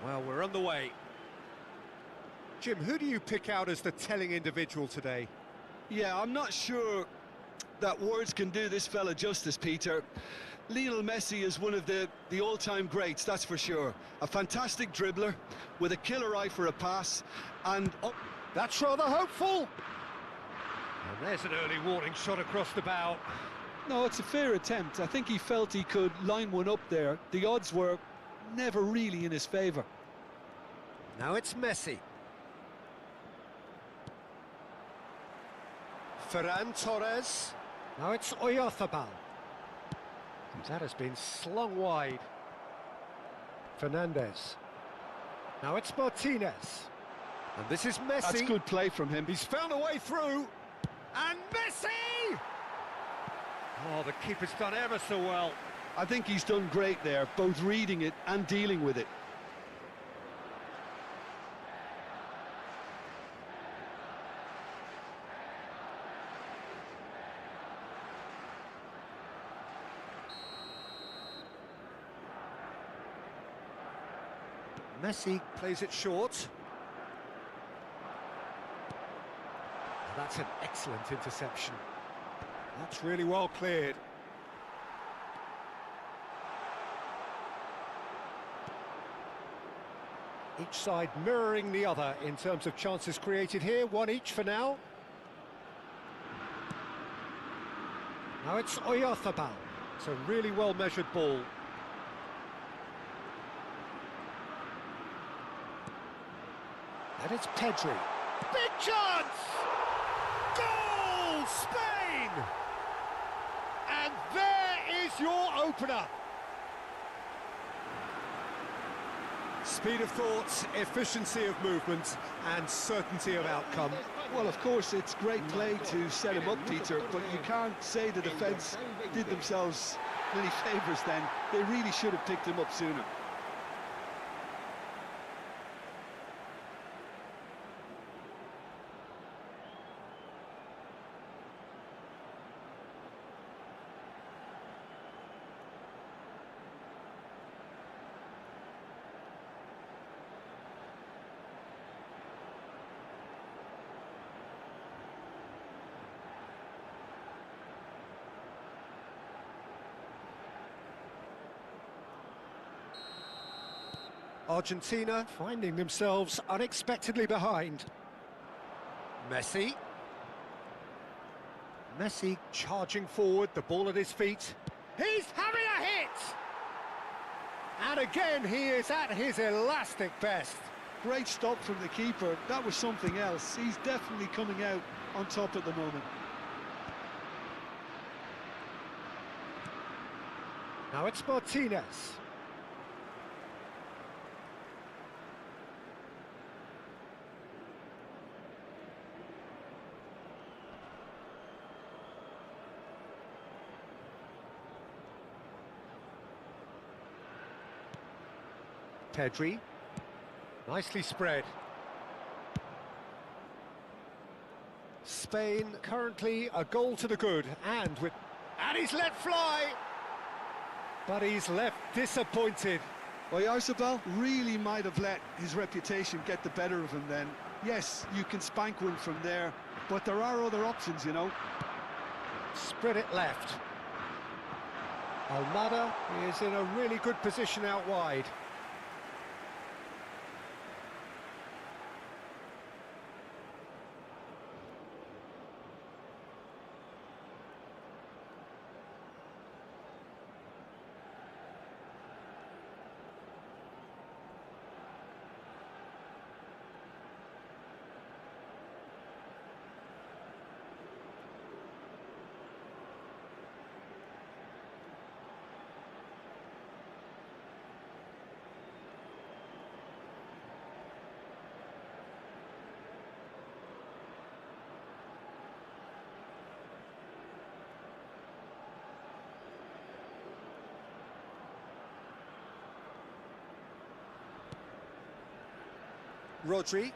Well, we're on the way. Jim, who do you pick out as the telling individual today? Yeah, I'm not sure that words can do this fella justice, Peter. Lionel Messi is one of the all-time greats, that's for sure. A fantastic dribbler with a killer eye for a pass, and... Oh, that's rather hopeful. And there's an early warning shot across the bow. no, it's a fair attempt. I think he felt he could line one up there. The odds were never really in his favour. Now it's Messi. Ferran Torres. Now it's Oyarzabal. That has been slung wide. Fernandez. Now it's Martinez. And this is Messi. That's good play from him. He's found a way through. And Messi! Oh, the keeper's done ever so well. I think he's done great there, both reading it and dealing with it. Messi plays it short. That's an excellent interception. That's really well cleared. Each side mirroring the other in terms of chances created here, one each for now. Now it's Oyarzabal. It's a really well-measured ball. And it's Pedri. Big chance! Goal! Spain! And there is your opener. Speed of thought, efficiency of movement, and certainty of outcome. Well, of course, it's great play to set him up, Peter, but you can't say the defence did themselves many favours then. They really should have picked him up sooner. Argentina finding themselves unexpectedly behind. Messi. Messi charging forward, the ball at his feet. He's having a hit! And again, he is at his elastic best. Great stop from the keeper. That was something else. He's definitely coming out on top at the moment. Now it's Martinez. Pedri, nicely spread. Spain currently a goal to the good, and he's let fly, but he's left disappointed. Oyarzabal really might have let his reputation get the better of him then. Yes, you can spank one from there, but there are other options, you know. Spread it left. Almada is in a really good position out wide. Rodri.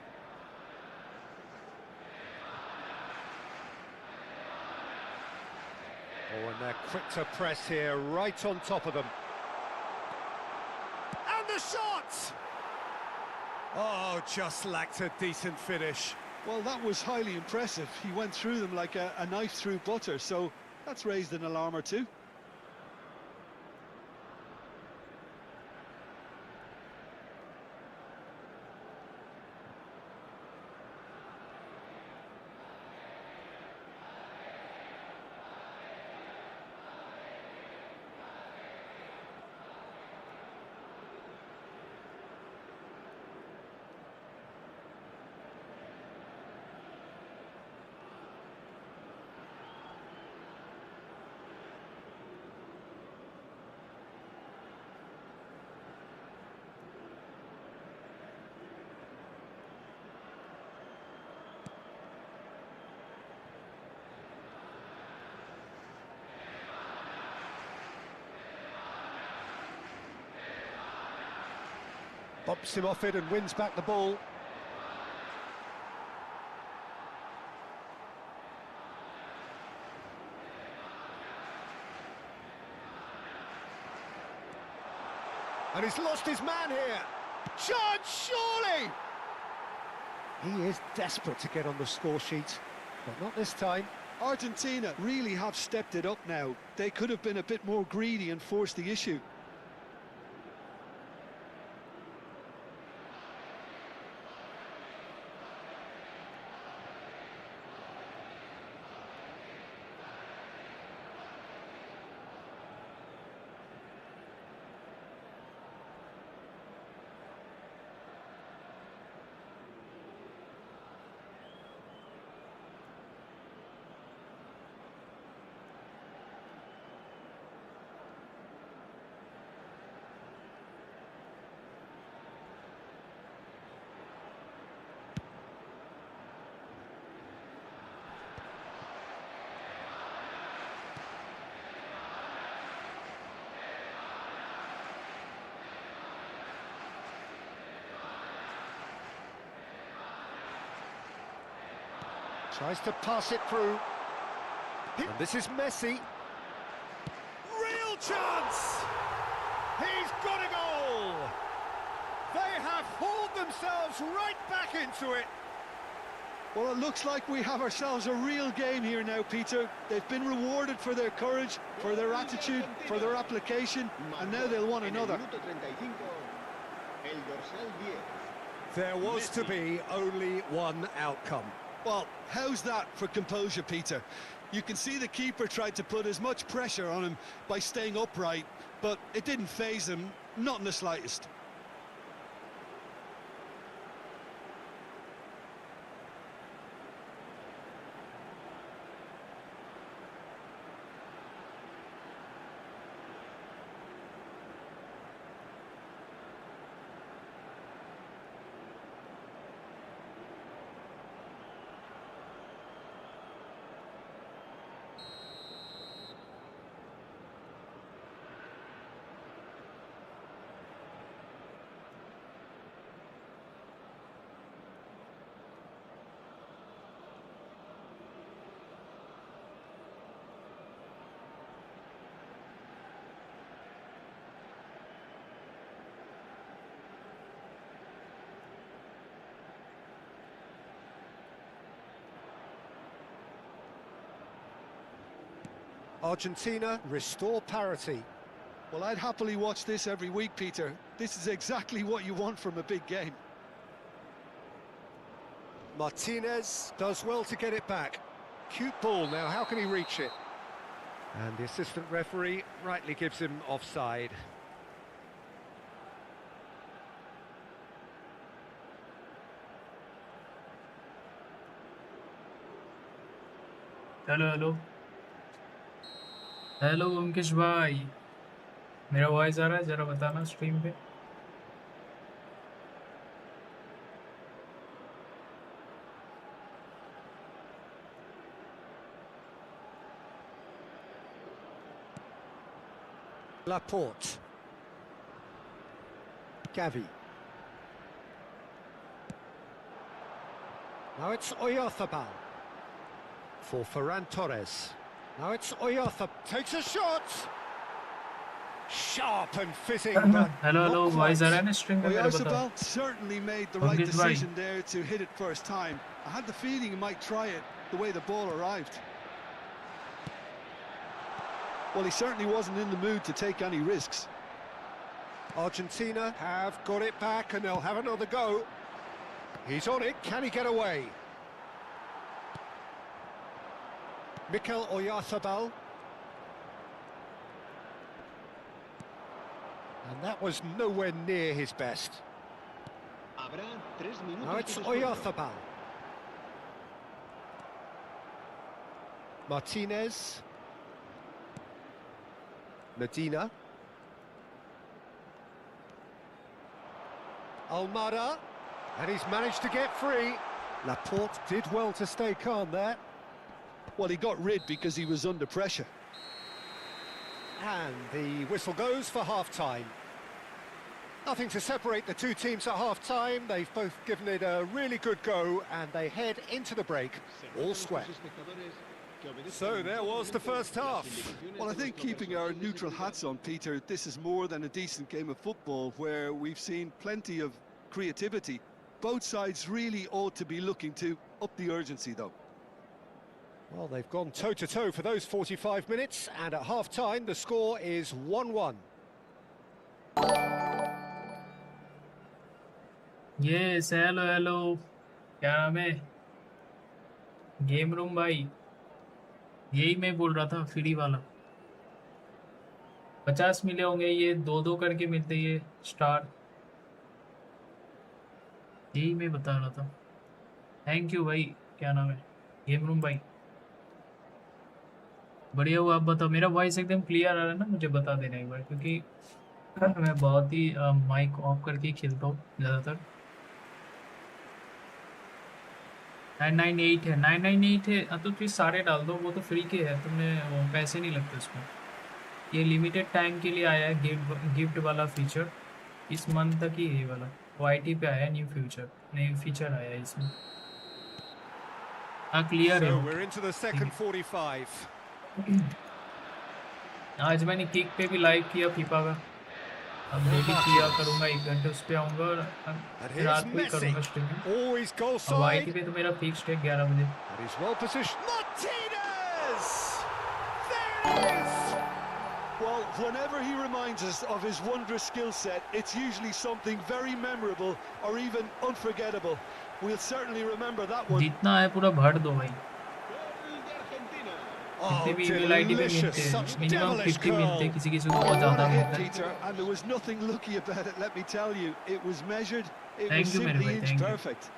Oh, and they're quick to press here, right on top of them. And the shot! Oh, just lacked a decent finish. Well, that was highly impressive. He went through them like a knife through butter, so that's raised an alarm or two. Bumps him off it and wins back the ball. And he's lost his man here. Chance, surely! He is desperate to get on the score sheet, but not this time. Argentina really have stepped it up now. They could have been a bit more greedy and forced the issue. Tries to pass it through. And this is Messi. Real chance! He's got a goal! They have hauled themselves right back into it. Well, it looks like we have ourselves a real game here now, Peter. They've been rewarded for their courage, for their attitude, for their application, and now they'll want another. There was to be only one outcome. Well, how's that for composure, Peter? You can see the keeper tried to put as much pressure on him by staying upright, but it didn't faze him, not in the slightest. Argentina restore parity. Well, I'd happily watch this every week, Peter. This is exactly what you want from a big game. Martinez does well to get it back. Cute ball now, how can he reach it? And the assistant referee rightly gives him offside. Hello hello hello Ankish भाई मेरा voice आ रहा है जरा बताना stream पे Laporte. Gavi. Now it's Oyarzabal. For Ferran Torres. Now it's Oyarzabal. Takes a shot! Sharp and fitting, but hello hello not voice आ रहा है quite. ना स्ट्रीम पे मेरे को तो Oyarzabal certainly made the right Pankaj भाई decision there to hit it first time. I had the feeling he might try it the way the ball arrived. Well, he certainly wasn't in the mood to take any risks. Argentina have got it back and they'll have another go. He's on it, can he get away? Mikel Oyarzabal. And that was nowhere near his best. Now it's Oyarzabal. Martinez. Medina. Almada. And he's managed to get free. Laporte did well to stay calm there. Well, he got rid because he was under pressure. And the whistle goes for half-time. Nothing to separate the two teams at half-time. They've both given it a really good go, and they head into the break all square. So there was the first half. Well, I think keeping our neutral hats on, Peter, this is more than a decent game of football where we've seen plenty of creativity. Both sides really ought to be looking to up the urgency, though. Well, they've gone toe-to-toe for those 45 minutes, and at half-time the score is 1-1. Yes hello hello क्या नाम है game room भाई यही मैं बोल रहा था free वाला 50 मिले होंगे ये दो दो करके मिलते ये स्टार यही मैं बता रहा था थैंक यू भाई क्या नाम है गेम रूम भाई बढ़िया हुआ आप बताओ मेरा वॉइस एकदम क्लियर आ रहा है ना मुझे बता देना एक बार क्योंकि मैं बहुत ही माइक ऑफ करके ही खेलता हूँ ज़्यादातर 998 है 998 है तो फिर सारे डाल दो वो तो फ्री के है तुमने वो पैसे नहीं लगते उसमें ये लिमिटेड टाइम के लिए आया है गिफ्ट वाला फीचर इस मंथ तक ही है ये वाला वाईटी पे आया न्यू फीचर आया है इसमें हाँ क्लियर है So we're into the second 45. आज मैंने किक पे भी लाइव किया फीफा का अब डेली किया करूँगा 1 घंटे उस पर आऊँगा और रात को ही करूँगा स्ट्रीमिंग Always goal अब वाईटी side. पे तो मेरा फिक्स्ड है 11 बजे And he's well positioned. Martinez! There it is! Well, whenever he reminds us of his wondrous skill set, it's usually something very memorable or even unforgettable. We'll certainly remember that one. जितना है पूरा भर दो भाई Oh, जितने भी email ID पे मिलते delicious! हैं Such मिनिमम devilish 50 मिलते हैं goal. किसी किसी को बहुत ज़्यादा What a hit, मिलता है Peter, and there was nothing lucky about it, let me tell you. It was measured, it Thank was you, मेरे simply भाई, inch thank you. perfect.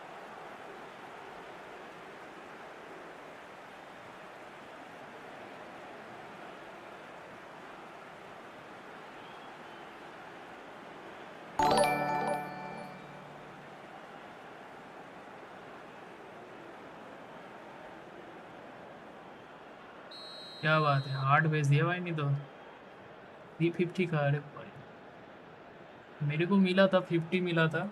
क्या बात है 8 भेज दिया भाई नहीं तो 350 का अरे भाई मेरे को मिला था 50 मिला था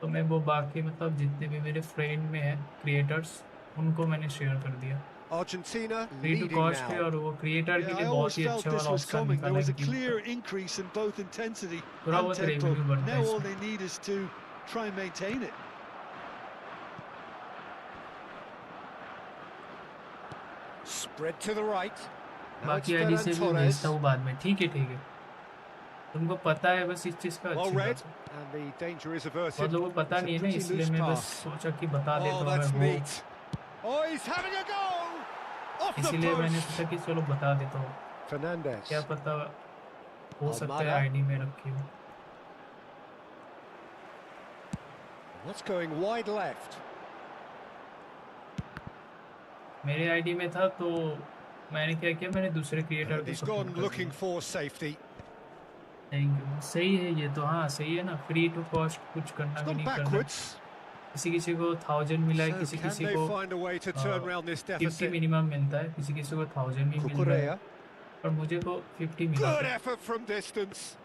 तो मैं वो बाकी मतलब जितने भी मेरे फ्रेंड में है क्रिएटर्स उनको मैंने शेयर कर दिया Argentina free to leading cost है now. और वो क्रिएटर के Yeah, I लिए always बहुत ही felt अच्छा this वाला was ऑप्शन coming. There निकाला was है a गिफ्ट clear का increase in both intensity थोड़ा and बहुत tempo. रेवेन्यू बढ़ता है Now all इसमें they need is to try and maintain it. Spread to the right. Now it's बाकी ID से भी Ferran भेजता Torres. हूँ बाद में ठीक है तुमको पता है बस इस चीज़ का Well अच्छी read. बात है And the danger is बहुत averted. लोगों को पता It's a नहीं है ना pretty इसलिए loose मैं बस pass. सोचा कि बता देता Oh, हूँ that's मैं वो neat. Oh, he's having a goal! Off the इसीलिए मैंने post. सोचा कि चलो बता देता हूँ Fernandez. क्या पता हो सकता है Almada. आईडी में रखी हो That's going wide left. मेरे आईडी में था तो मैंने क्या किया मैंने दूसरे क्रिएटर And को he's सपोर्ट gone कर looking दिया for safety. थैंक यू सही है ये तो हाँ सही है ना फ्री टू कॉस्ट कुछ करना It's भी gone नहीं करना backwards. किसी किसी को 1000 मिला है So किसी can किसी they को find a way to turn around this 50 deficit? Minimum मिलता है किसी किसी को 1000 भी मिल रहा है Cucurella. पर मुझे को 50 मिला Good था effort from distance.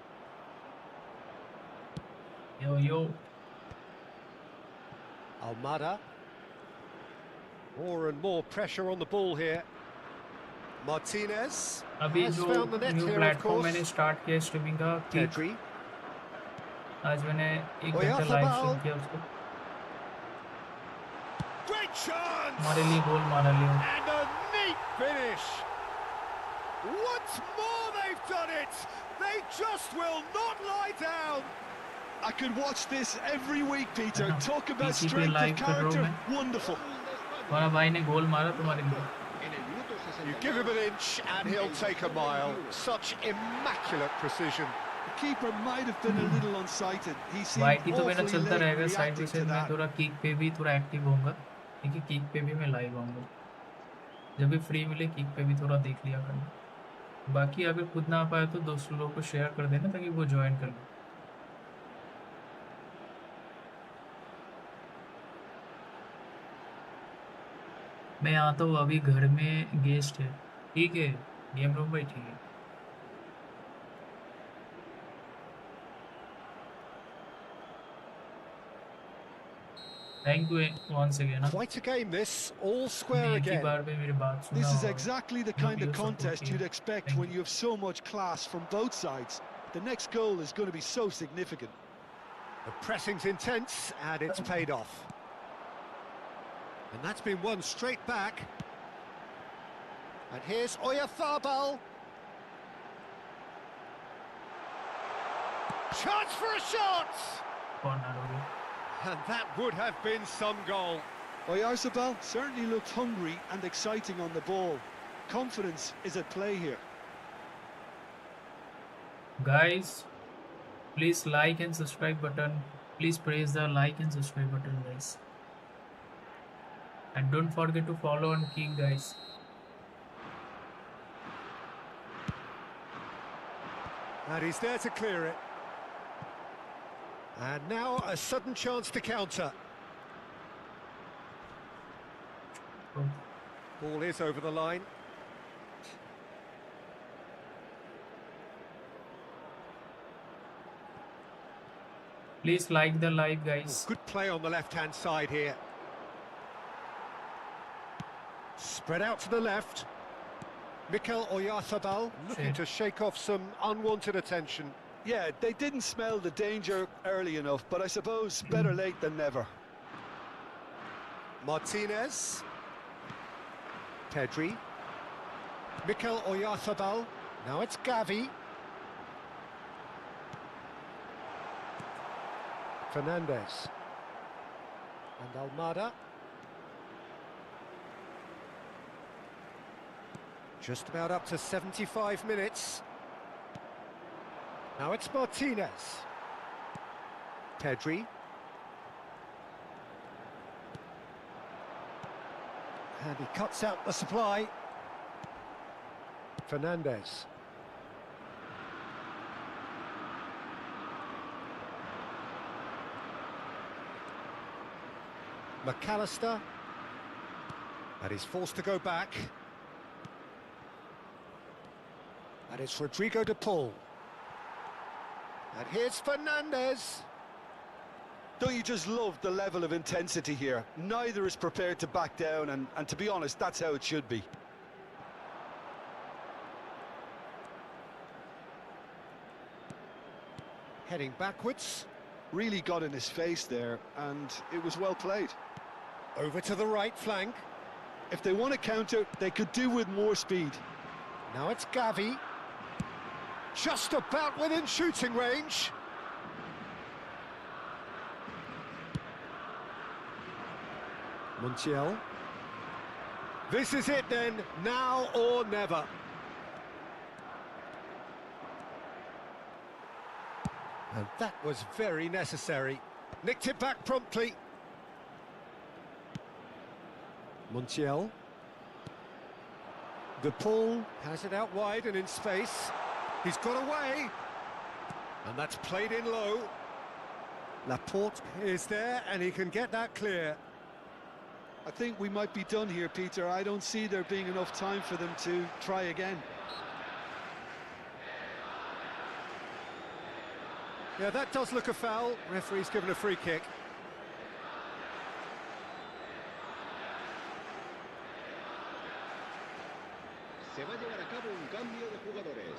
Yo Almada. More and more pressure on the ball here. Martinez अभी has जो found the net new here, of platform मैंने course. स्टार्ट किया स्ट्रीमिंग का किक, Pedri. आज मैंने 1 घंटा लाइव स्ट्रीम किया उसको, Great chance! हमारे लिए गोल मारा लिया। And a neat finish. Once more they've done it. They just will not lie down. I could watch this every week, Peter. हाँ, Talk about PC पे strength लाइव of कर रहा हूँ character. मैं। Wonderful. तुम्हारा भाई ने गोल मारा तुम्हारे लिए। You give him an inch and he'll take a mile. Such immaculate precision. The keeper might have been a little unsighted. He वाईटी seemed तो मेरा awfully चलता late रहेगा side by reacting side, to मैं that. थोड़ा kick पे भी थोड़ा एक्टिव होऊंगा, ठीक है, किक पे भी मैं लाइव आऊंगा, जब भी फ्री मिले किक पे भी थोड़ा देख लिया करना। बाकी अगर खुद ना आ पाए तो दोस्तों लोगों को शेयर कर देना ताकि वो ज्वाइन कर लें। मैं आता हूँ, अभी घर में गेस्ट है, ठीक है गेम रूम भाई, ठीक है। Thank you once again. Quite a game this, all square एक ही again. बार में मेरी बात सुना This is और exactly the जो kind भी of हो support contest किया। you'd expect Thank when you have so much class from both sides. The next goal is going to be so significant. The pressing's intense and it's paid off. And that's been won straight back. And here's Oyarzabal. Chance for a shot! Corner हो गया। And that would have been some goal. Oyarzabal certainly looked hungry and exciting on the ball. Confidence is at play here. Guys, please like and subscribe button. Please press the like and subscribe button, guys. And don't forget to follow on Kick, guys. And he's there to clear it. And now a sudden chance to counter. Oh, Ball is over the line. please like the live, guys. Good play on the left-hand side here. Spread out to the left. Mikel Oyarzabal looking to shake off some unwanted attention. Yeah, they didn't smell the danger early enough, but I suppose better late than never. Martinez. Pedri. Mikel Oyarzabal. Now it's Gavi. Fernandez. And Almada. Just about up to 75 minutes. Now it's Martinez. Pedri. And he cuts out the supply. Fernandez. McAllister. And he's forced to go back. And it's Rodrigo de Paul. And here's Fernandez. Don't you just love the level of intensity here? Neither is prepared to back down, and to be honest, that's how it should be. Heading backwards. Really got in his face there, and it was well played. Over to the right flank. If they want to counter, they could do with more speed. Now it's Gavi. Just about within shooting range. Montiel. This is it then, now or never. And that was very necessary. Nicked it back promptly. Montiel. De Paul has it out wide and in space. He's got away. And that's played in low. Laporte is there and he can get that clear. I think we might be done here, Peter. I don't see there being enough time for them to try again. Yeah, that does look a foul. Referee's given a free kick. Se va a llevar a cabo un cambio de jugadores.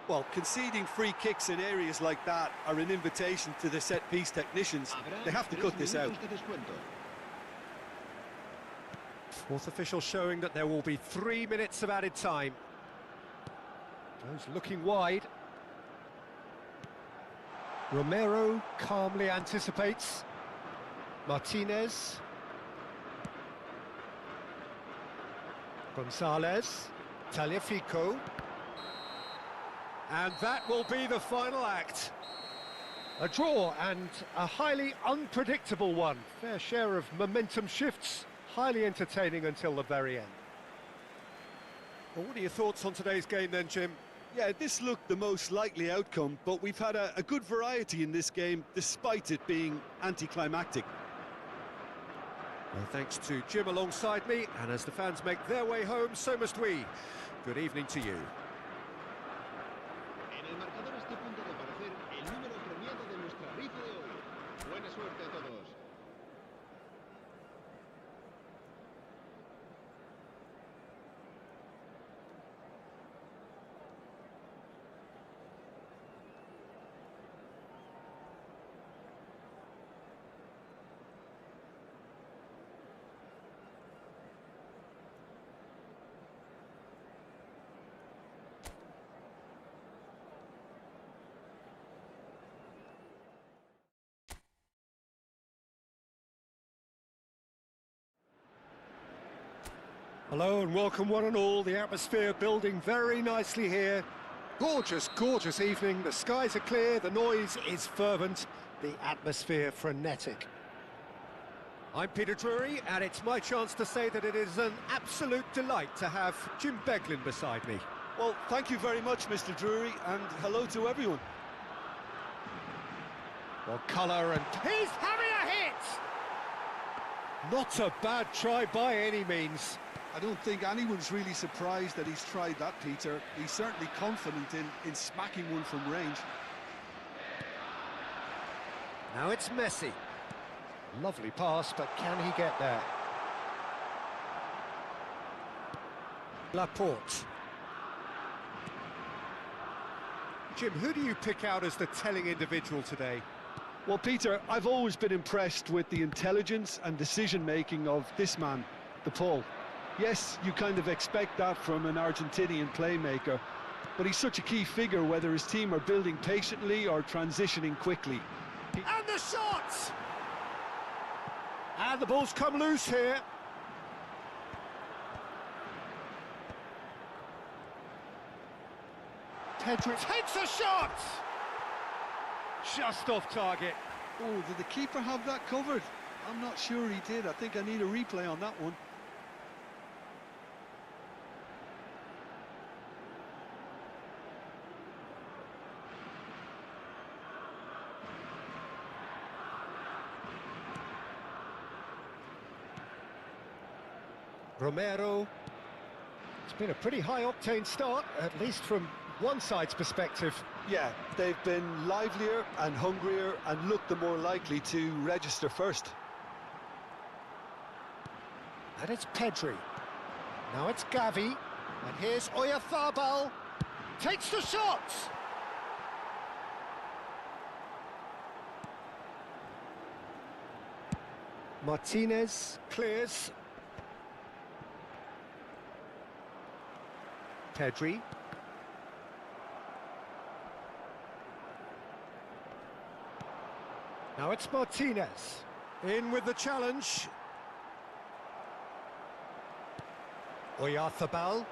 Well, conceding free kicks in areas like that are an invitation to the set-piece technicians. They have to cut this out. Fourth official showing that there will be 3 minutes of added time. Goes looking wide. Romero calmly anticipates. Martinez. Gonzalez. Tagliafico. And that will be the final act. A draw and a highly unpredictable one. Fair share of momentum shifts, highly entertaining until the very end. Well, what are your thoughts on today's game then, Jim? Yeah, this looked the most likely outcome, but we've had a good variety in this game, despite it being anticlimactic. Well, thanks to Jim alongside me, and as the fans make their way home, so must we. Good evening to you. En el marcador está a punto de aparecer el número premiado de nuestra rifa de hoy. Buena suerte a todos. Hello and welcome one and all. The atmosphere building very nicely here. Gorgeous, gorgeous evening. The skies are clear, the noise is fervent, the atmosphere frenetic. I'm Peter Drury, and it's my chance to say that it is an absolute delight to have Jim Beglin beside me. Well, thank you very much, Mr. Drury, and hello to everyone. Well, colour and... He's having a hit! Not a bad try by any means. I don't think anyone's really surprised that he's tried that, Peter. He's certainly confident in smacking one from range. Now it's Messi. Lovely pass, but can he get there? Laporte. Jim, who do you pick out as the telling individual today? Well, Peter, I've always been impressed with the intelligence and decision-making of this man, the Paul. Yes, you kind of expect that from an Argentinian playmaker, but he's such a key figure whether his team are building patiently or transitioning quickly. And the shot! And the ball's come loose here. Pedri takes a shot! Just off target. Oh, did the keeper have that covered? I'm not sure he did. I think I need a replay on that one. Romero. It's been a pretty high-octane start, at least from one side's perspective. Yeah, they've been livelier and hungrier and looked the more likely to register first. And it's Pedri. Now it's Gavi. And here's Oyarzabal. Takes the shot! Martinez clears. Pedri. Now it's Martinez. In with the challenge. Oyarzabal.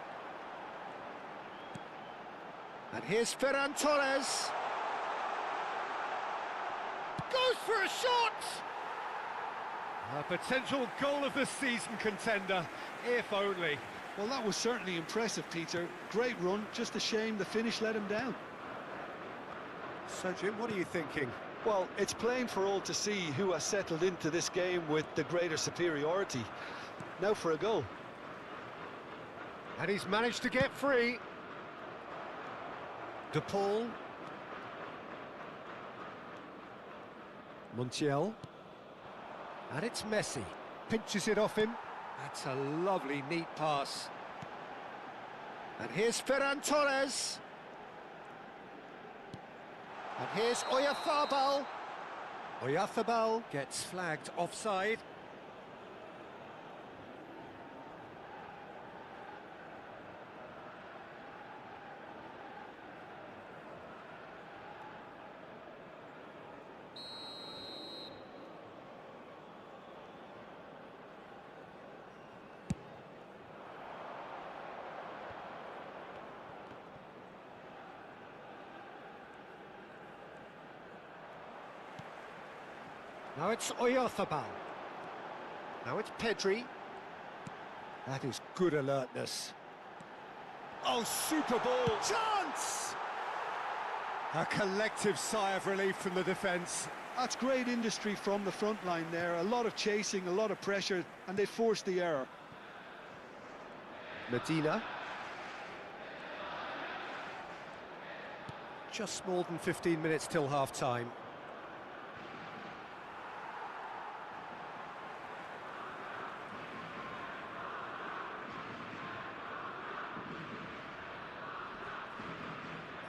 And here's Ferran Torres. Goes for a shot! A potential goal of the season contender, if only. Well, that was certainly impressive, Peter. Great run, just a shame the finish let him down. So, Jim, what are you thinking? Well, it's plain for all to see who has settled into this game with the greater superiority. Now for a goal. And he's managed to get free. De Paul. Montiel. And it's Messi. Pinches it off him. That's a lovely, neat pass. And here's Ferran Torres. And here's Oyarzabal. Oyarzabal gets flagged offside. Now it's Oyarzabal. Now it's Pedri. That is good alertness. Oh, super ball. Chance! A collective sigh of relief from the defence. That's great industry from the front line there. A lot of chasing, a lot of pressure, and they forced the error. Medina. Just more than 15 minutes till half-time.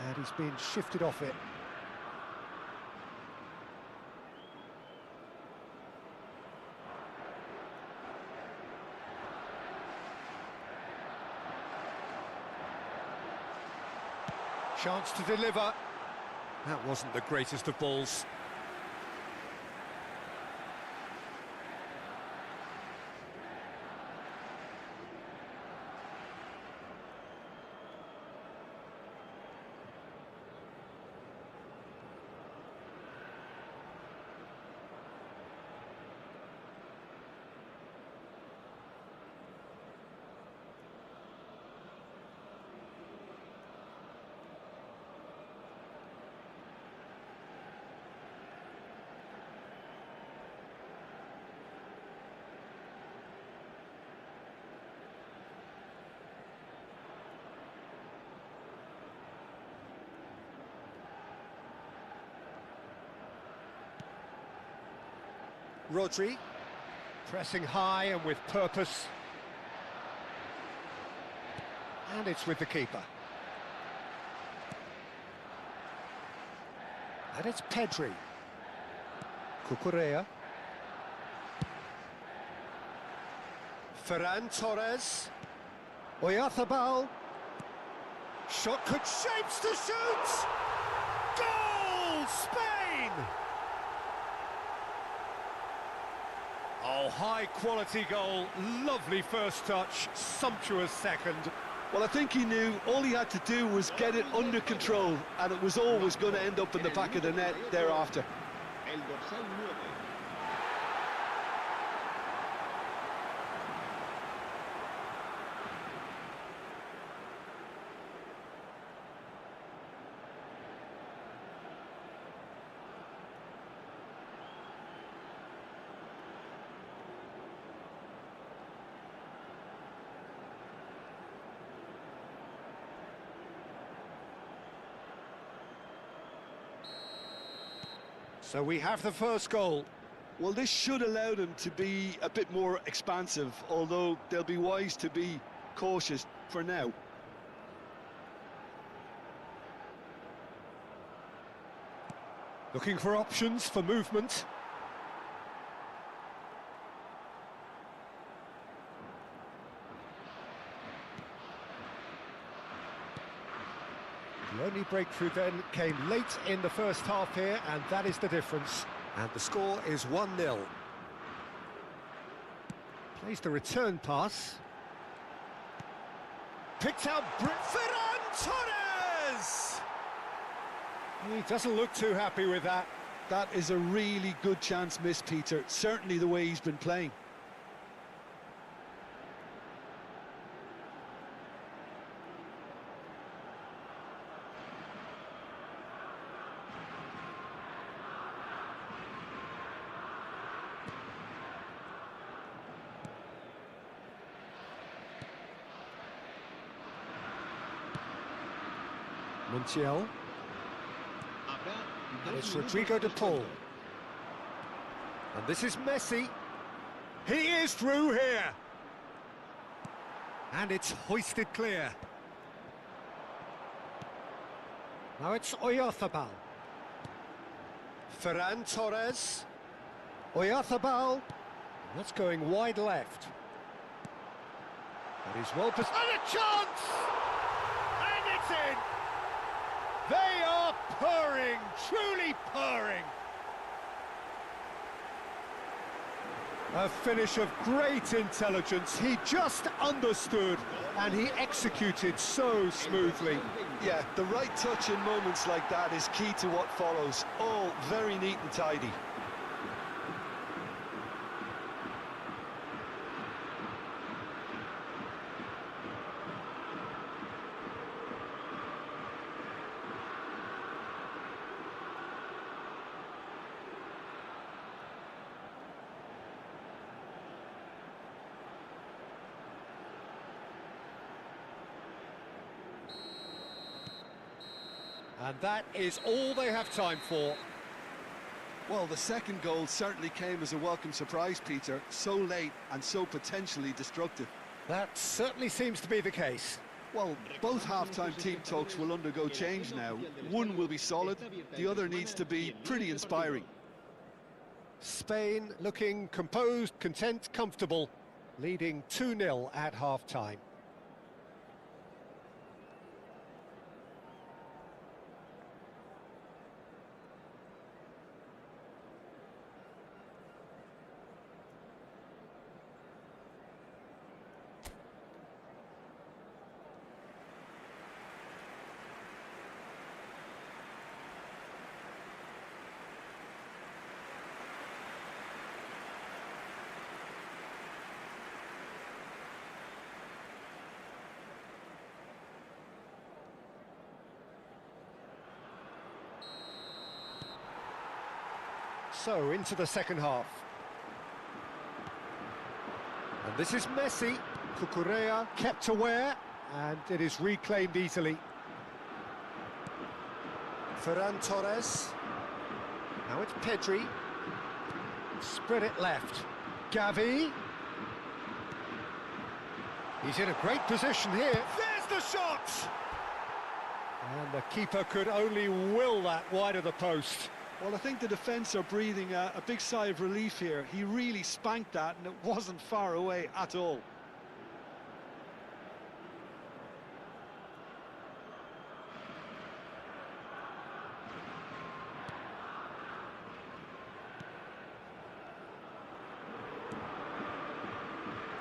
And he's been shifted off it. Chance to deliver. That wasn't the greatest of balls. Rodri, pressing high and with purpose. And it's with the keeper. And it's Pedri. Cucurella. Ferran Torres. Oyarzabal. Shot could shapes to shoot! Goal! Spain! Oh, high-quality goal, lovely first touch, sumptuous second. Well, I think he knew all he had to do was get it under control, and it was always going to end up in the back of the net thereafter. El dorsal 9. So we have the first goal. Well, this should allow them to be a bit more expansive, although they'll be wise to be cautious for now. Looking for options for movement. The only breakthrough then came late in the first half here, and that is the difference. And the score is 1-0. Plays the return pass. Picked out Ferran Torres! He doesn't look too happy with that. That is a really good chance missed, Peter. Certainly the way he's been playing. Montiel. And it's Rodrigo de Paul. And this is Messi. He is through here. And it's hoisted clear. Now it's Oyarzabal. Ferran Torres. Oyarzabal. That's going wide left. But he's well positioned. And a chance! And it's in! They are purring, truly purring. A finish of great intelligence. He just understood and he executed so smoothly. Yeah, the right touch in moments like that is key to what follows. All very neat and tidy. And that is all they have time for. Well, the second goal certainly came as a welcome surprise, Peter. So late and so potentially destructive. That certainly seems to be the case. Well, both half-time team talks will undergo change now. One will be solid, the other needs to be pretty inspiring. Spain looking composed, content, comfortable, leading 2-0 at half-time. So, into the second half. And this is Messi. Cucurella kept aware, and it is reclaimed easily. Ferran Torres. Now it's Pedri. Spread it left. Gavi. He's in a great position here. There's the shot! And the keeper could only will that wide of the post. Well, I think the defence are breathing a big sigh of relief here. He really spanked that, and it wasn't far away at all.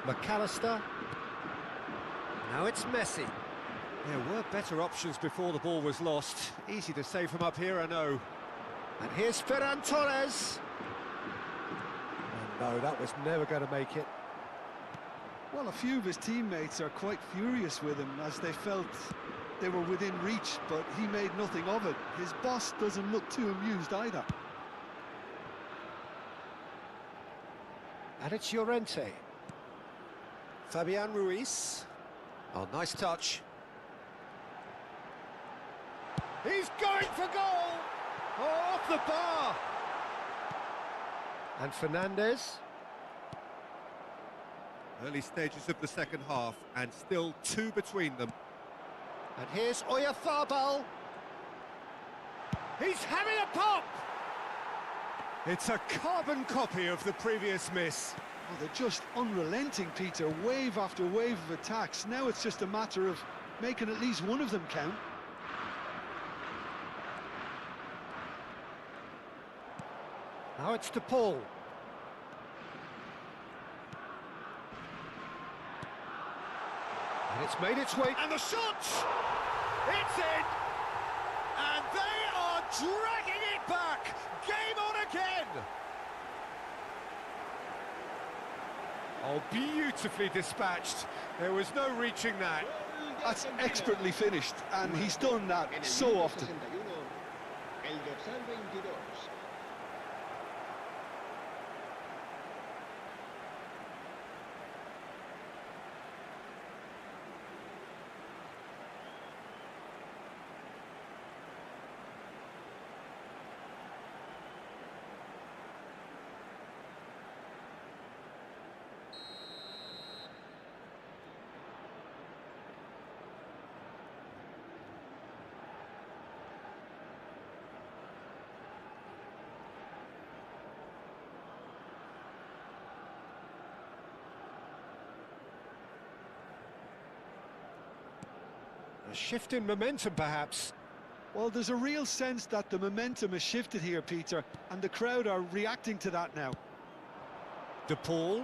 McAllister. Now it's Messi. There were better options before the ball was lost. Easy to say from up here, I know. And here's Ferran Torres. And no, that was never going to make it. Well, a few of his teammates are quite furious with him as they felt they were within reach, but he made nothing of it. His boss doesn't look too amused either. And it's Llorente. Fabian Ruiz. Oh, nice touch. He's going for goal! Oh, off the bar! And Fernandez. Early stages of the second half, and still 2 between them. And here's Oyarzabal. He's having a pop! It's a carbon copy of the previous miss. Oh, they're just unrelenting, Peter. Wave after wave of attacks. Now it's just a matter of making at least one of them count. Now it's to Paul. And it's made its way. And the shot! It's in! And they are dragging it back! Game on again! Oh, beautifully dispatched. There was no reaching that. That's expertly finished, and he's done that so often. El dorsal 22. A shift in momentum, perhaps. Well, there's a real sense that the momentum has shifted here, Peter, and the crowd are reacting to that now. De Paul.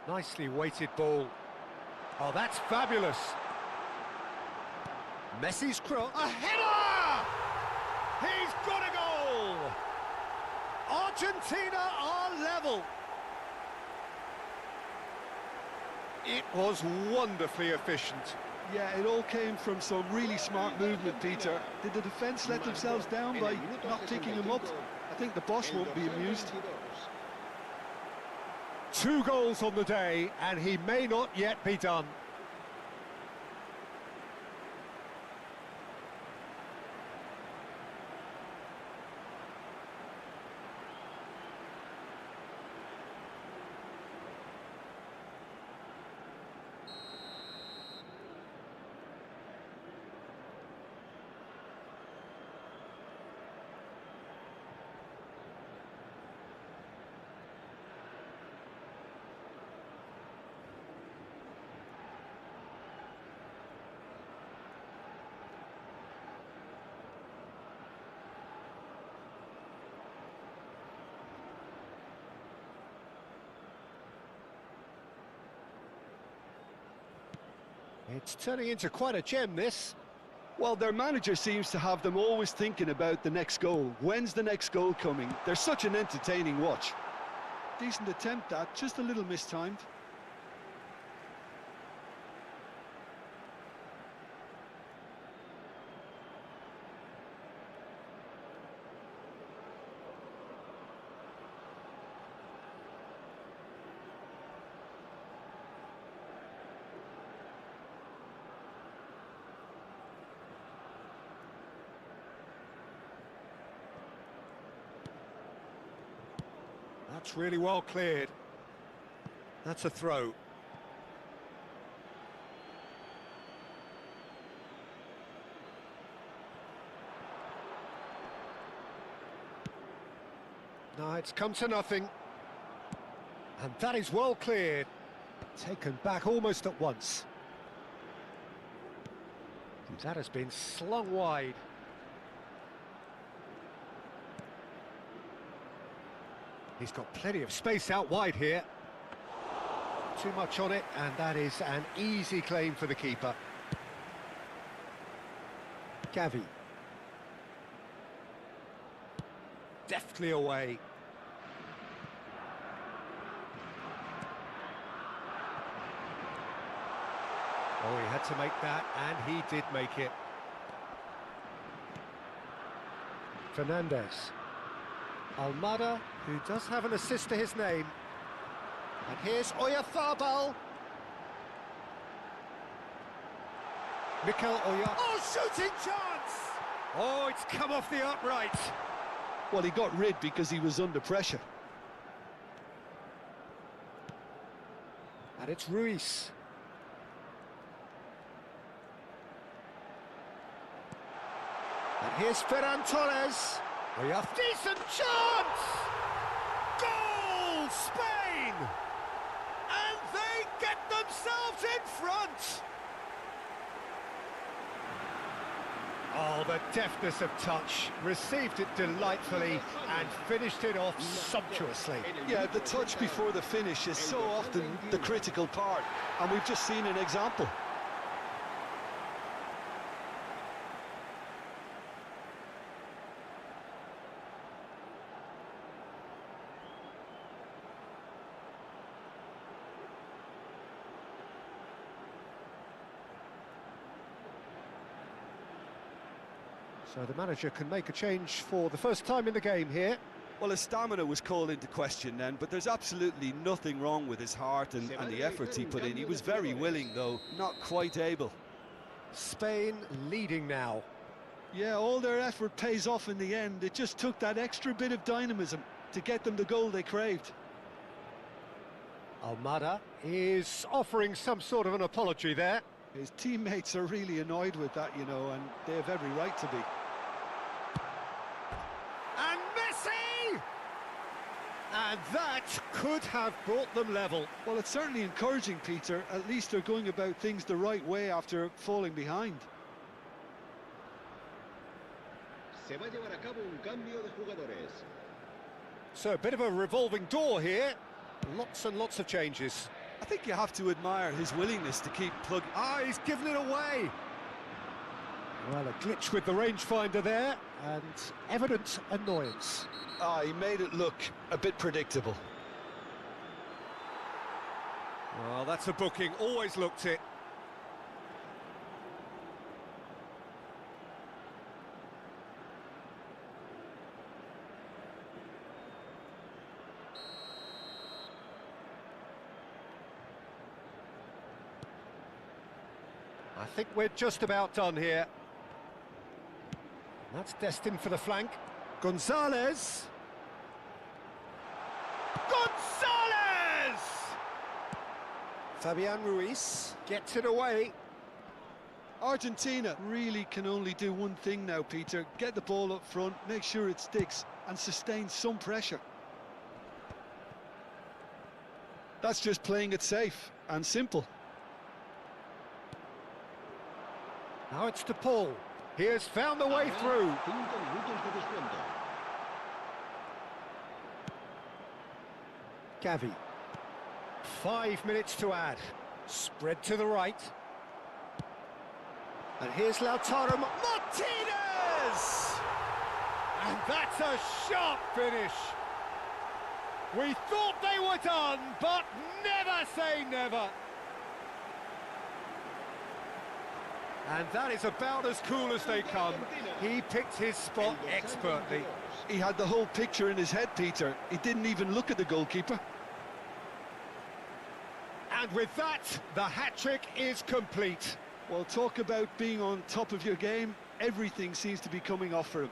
Nicely weighted ball. Oh, that's fabulous. Messi's cross. A header! He's got a goal! Argentina are level. It was wonderfully efficient. Yeah, it all came from some really smart movement, Peter. Did the defence let themselves down by not picking him up? I think the boss won't be amused. 2 goals on the day, and he may not yet be done. It's turning into quite a gem, this. Well, their manager seems to have them always thinking about the next goal. When's the next goal coming? They're such an entertaining watch. Decent attempt, that, just a little mistimed. That's really well cleared. That's a throw. No, it's come to nothing. And that is well cleared. Taken back almost at once. And that has been slung wide. He's got plenty of space out wide here. Too much on it, and that is an easy claim for the keeper. Gavi. Deftly away. Oh, he had to make that, and he did make it. Fernandez. Almada, who does have an assist to his name. And here's Oyarzabal. Mikel Oyarzabal. Oh, shooting chance! Oh, it's come off the upright. Well, he got rid because he was under pressure. And it's Ruiz. And here's Ferran Torres. Decent chance! Goal, Spain! And they get themselves in front! Oh, the deftness of touch. Received it delightfully and finished it off sumptuously. Yeah, the touch before the finish is so often the critical part, and we've just seen an example. So the manager can make a change for the first time in the game here. Well, his stamina was called into question then, but there's absolutely nothing wrong with his heart and the efforts he put in. He was very willing, though, not quite able. Spain leading now. Yeah, all their effort pays off in the end. It just took that extra bit of dynamism to get them the goal they craved. Almada is offering some sort of an apology there. His teammates are really annoyed with that, you know, and they have every right to be. And Messi! that could have brought them level. Well, it's certainly encouraging, Peter. At least they're going about things the right way after falling behind. Se va a llevar a cabo un cambio de jugadores. So a bit of a revolving door here. Lots and lots of changes. I think you have to admire his willingness to keep plugging. Ah, he's given it away. Well, a glitch with the rangefinder there, and evident annoyance. Ah, he made it look a bit predictable. Well, that's a booking, always looked it. I think we're just about done here. That's destined for the flank. Gonzalez! Gonzalez! Fabian Ruiz gets it away. Argentina really can only do one thing now, Peter. Get the ball up front, make sure it sticks, and sustain some pressure. That's just playing it safe and simple. Now it's to Paul. He has found the way through. 5 minutos de descuento. Gavi. 5 minutes to add. Spread to the right. And here's Lautaro Martinez! And that's a sharp finish. We thought they were done, but never say never. And that is about as cool as they come. He picked his spot expertly. He had the whole picture in his head, Peter. He didn't even look at the goalkeeper. And with that, the hat-trick is complete. Well, talk about being on top of your game. Everything seems to be coming off for him.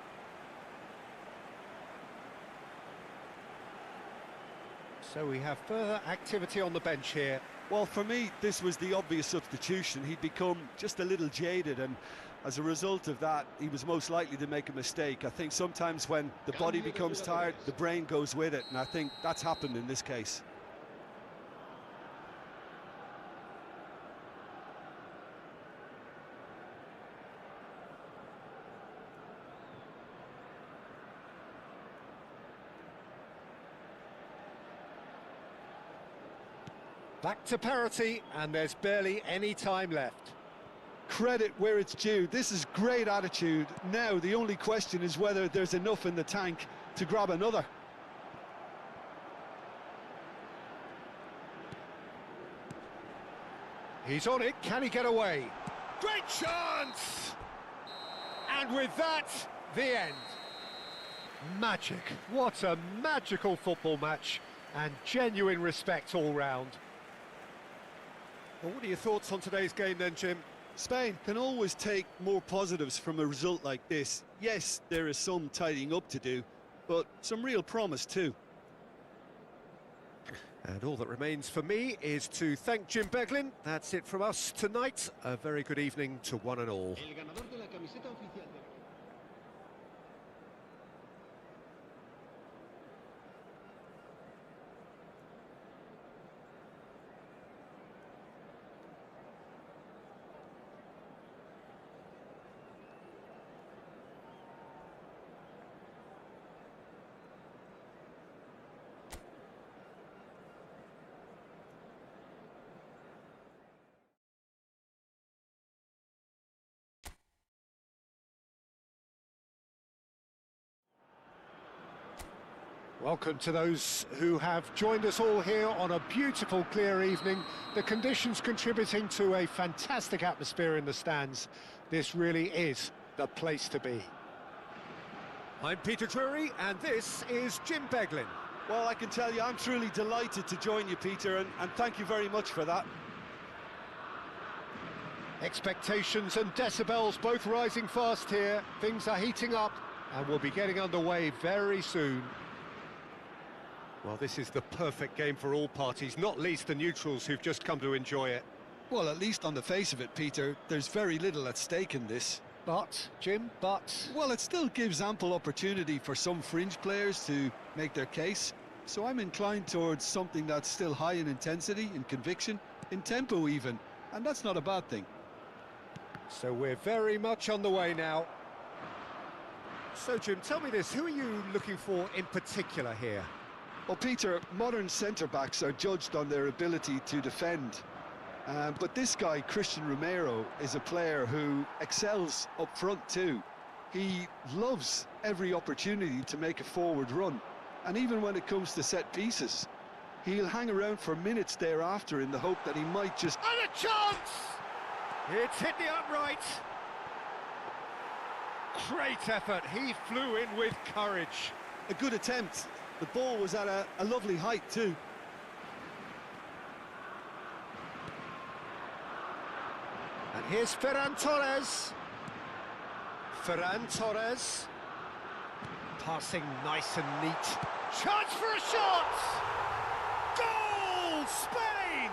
So we have further activity on the bench here. Well, for me, this was the obvious substitution. He'd become just a little jaded, and as a result of that, he was most likely to make a mistake. I think sometimes when the body becomes tired, the brain goes with it, and I think that's happened in this case. Back to parity, and there's barely any time left. Credit where it's due. This is great attitude. Now, the only question is whether there's enough in the tank to grab another. He's on it, can he get away? Great chance! And with that, the end. Magic. What a magical football match, and genuine respect all round. Well, what are your thoughts on today's game then, Jim? Spain can always take more positives from a result like this. Yes, there is some tidying up to do, but some real promise too. And all that remains for me is to thank Jim Beglin. That's it from us tonight. A very good evening to one and all. El ganador de la camiseta oficial de... Welcome to those who have joined us all here on a beautiful, clear evening. The conditions contributing to a fantastic atmosphere in the stands. This really is the place to be. I'm Peter Drury, and this is Jim Beglin. Well, I can tell you, I'm truly delighted to join you, Peter, and thank you very much for that. Expectations and decibels both rising fast here. Things are heating up, and we'll be getting underway very soon. Well, this is the perfect game for all parties, not least the neutrals who've just come to enjoy it. Well, at least on the face of it, Peter, there's very little at stake in this. But, Jim, but... Well, it still gives ample opportunity for some fringe players to make their case. So I'm inclined towards something that's still high in intensity, in conviction, in tempo even, and that's not a bad thing. So we're very much on the way now. So Jim, tell me this, who are you looking for in particular here? Well, Peter, modern centre-backs are judged on their ability to defend. But this guy, Christian Romero, is a player who excels up front too. He loves every opportunity to make a forward run. And even when it comes to set pieces, he'll hang around for minutes thereafter in the hope that he might just... And a chance! It's hit the upright. Great effort, he flew in with courage. A good attempt. The ball was at a lovely height too. And here's Ferran Torres. Ferran Torres. Passing nice and neat. Chance for a shot! Goal! Spain!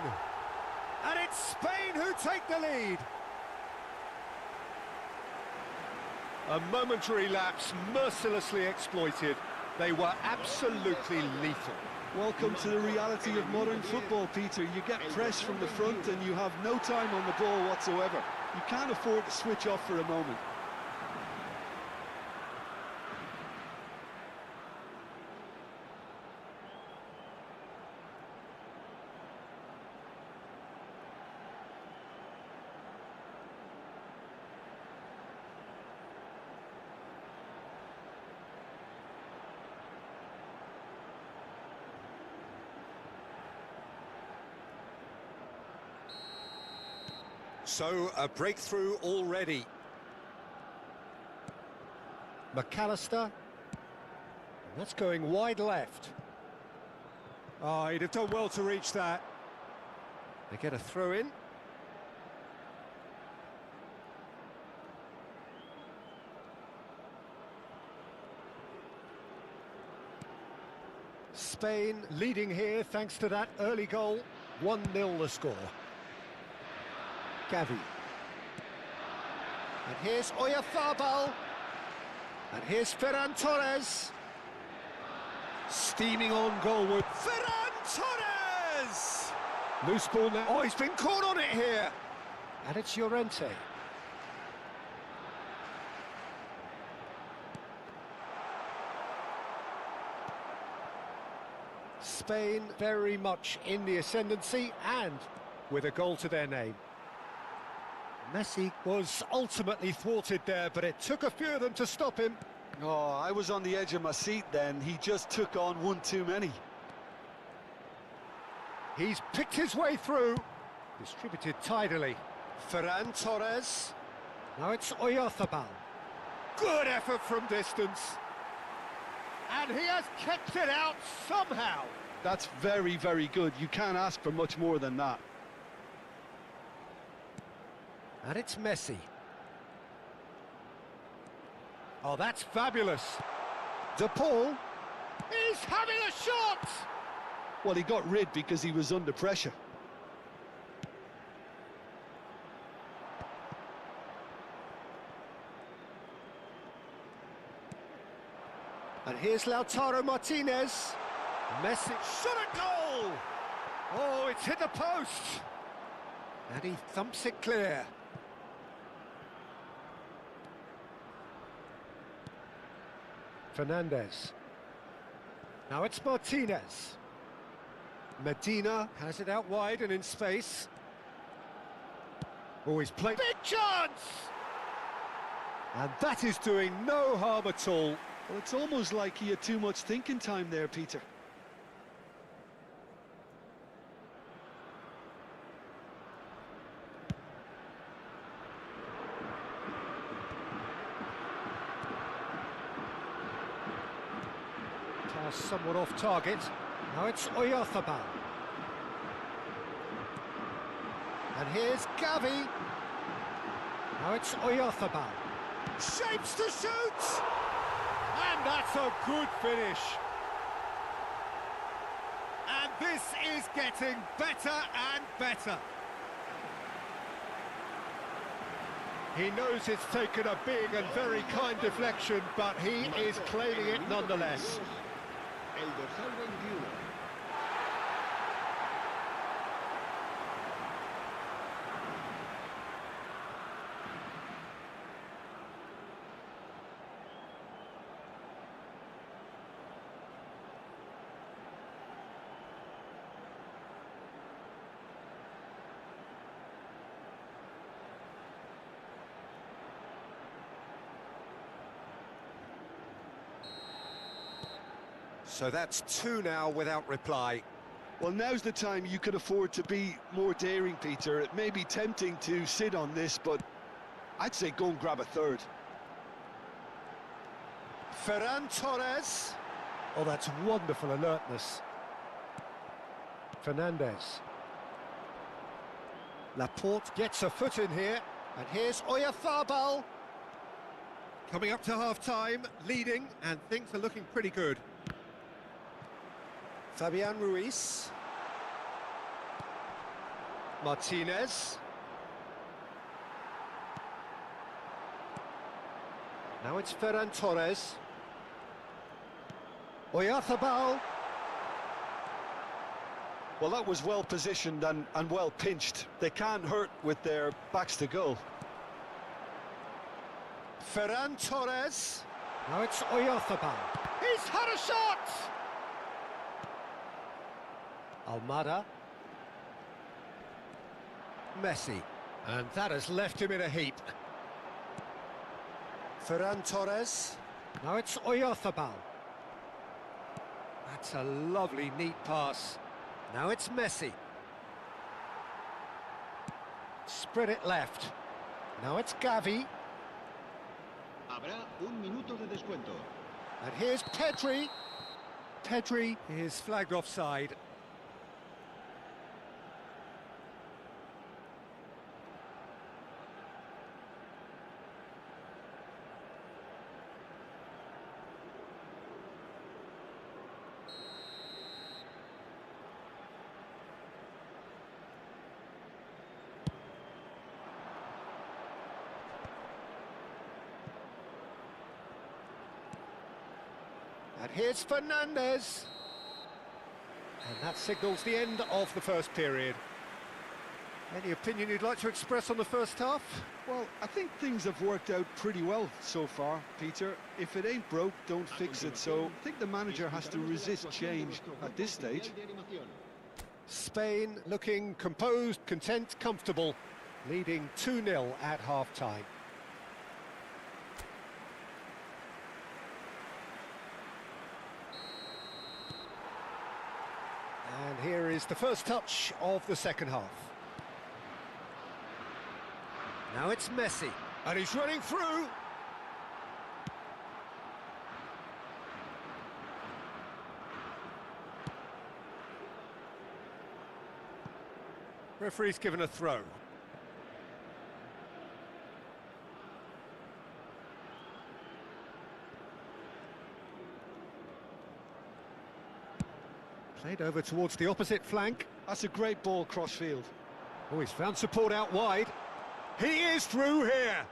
And it's Spain who take the lead. A momentary lapse, mercilessly exploited. They were absolutely lethal. Welcome to the reality of modern football, Peter. You get press from the front and you have no time on the ball whatsoever. You can't afford to switch off for a moment. So, a breakthrough already. McAllister. And that's going wide left. Oh, he'd have done well to reach that. They get a throw in. Spain leading here thanks to that early goal. 1-0 the score. Gavi. And here's Oyarzabal. And here's Ferran Torres. Steaming on goalward. Ferran Torres! Loose ball now. Oh, he's been caught on it here. And it's Llorente. Spain very much in the ascendancy and with a goal to their name. Messi was ultimately thwarted there, but it took a few of them to stop him. Oh, I was on the edge of my seat then. He just took on one too many. He's picked his way through. Distributed tidily. Ferran Torres. Now it's Oyarzabal. Good effort from distance. And he has kept it out somehow. That's very, very good. You can't ask for much more than that. And it's Messi. Oh, that's fabulous. De Paul. He's having a shot! Well, he got rid because he was under pressure. And here's Lautaro Martinez. Messi shot at goal! Oh, it's hit the post! And he thumps it clear. Fernandez. Now it's Martinez. Medina has it out wide and in space. Oh, he's played. Big chance! And that is doing no harm at all. Well, it's almost like he had too much thinking time there, Peter. Pass somewhat off target. Now it's Oyarzabal. And here's Gavi. Now it's Oyarzabal. Shapes to shoot! And that's a good finish. And this is getting better and better. He knows it's taken a big and very kind deflection, but he is claiming it nonetheless. El dorsal 21. So that's two now without reply. Well, now's the time you could afford to be more daring, Peter. It may be tempting to sit on this, but I'd say go and grab a third. Ferran Torres. Oh, that's wonderful alertness. Fernandez. Laporte gets a foot in here, and here's Oyarzabal. Coming up to half-time, leading, and things are looking pretty good. Fabian Ruiz. Martinez. Now it's Ferran Torres. Oyarzabal. Well, that was well positioned and well pinched. They can't hurt with their backs to goal. Ferran Torres. Now it's Oyarzabal. He's had a shot! Almada. Messi. And that has left him in a heap. Ferran Torres. Now it's Oyarzabal. That's a lovely, neat pass. Now it's Messi. Spread it left. Now it's Gavi. Habrá un minuto de descuento. And here's Pedri. Pedri is flagged offside. And here's Fernandez. And that signals the end of the first period. Any opinion you'd like to express on the first half? Well, I think things have worked out pretty well so far, Peter. If it ain't broke, don't fix it. So I think the manager has to resist change at this stage. Spain looking composed, content, comfortable, leading 2-0 at half-time. And here is the first touch of the second half. Now it's Messi, and he's running through. Referee's given a throw. Played over towards the opposite flank. That's a great ball cross-field. Oh, he's found support out wide. He is through here.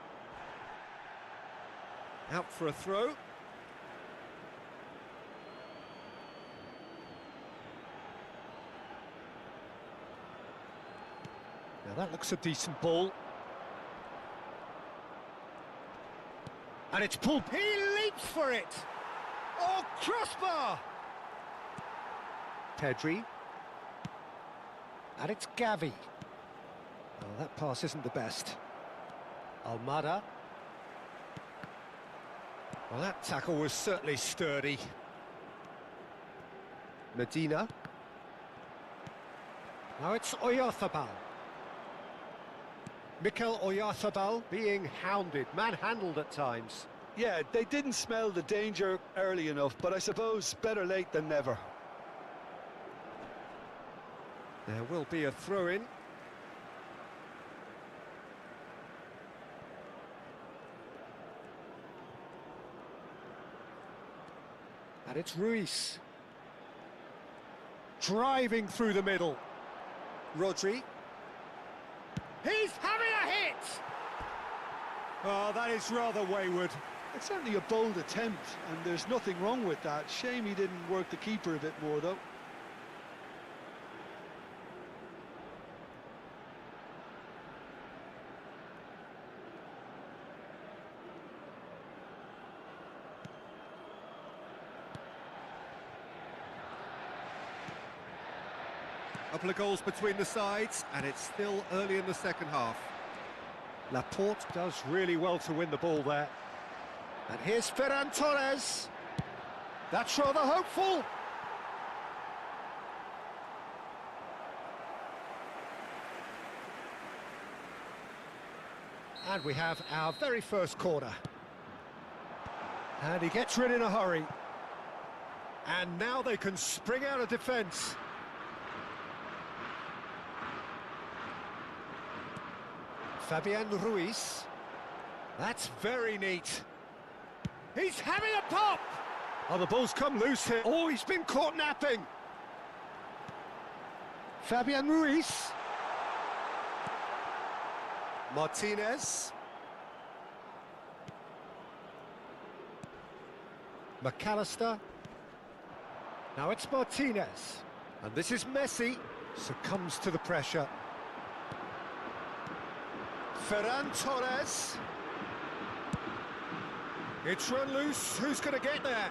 Out for a throw. Now that looks a decent ball. And it's pulled. He leaps for it. Oh, crossbar. Pedri. And it's Gavi. Oh, that pass isn't the best. Almada. Well, that tackle was certainly sturdy. Medina. Now it's Oyarzabal. Mikel Oyarzabal being hounded, manhandled at times. Yeah, they didn't smell the danger early enough, but I suppose better late than never. There will be a throw-in. And it's Ruiz. Driving through the middle. Rodri. He's having a hit! Oh, that is rather wayward. It's certainly a bold attempt, and there's nothing wrong with that. Shame he didn't work the keeper a bit more, though. A couple of goals between the sides, and it's still early in the second half. Laporte does really well to win the ball there. And here's Ferran Torres. That's rather hopeful. And we have our very first corner. And he gets rid in a hurry. And now they can spring out of defence. Fabian Ruiz. That's very neat. He's having a pop! Oh, the ball's come loose here. Oh, he's been caught napping. Fabian Ruiz. Martinez. McAllister. Now it's Martinez. And this is Messi. Succumbs to the pressure. Ferran Torres. It's run loose. Who's going to get there?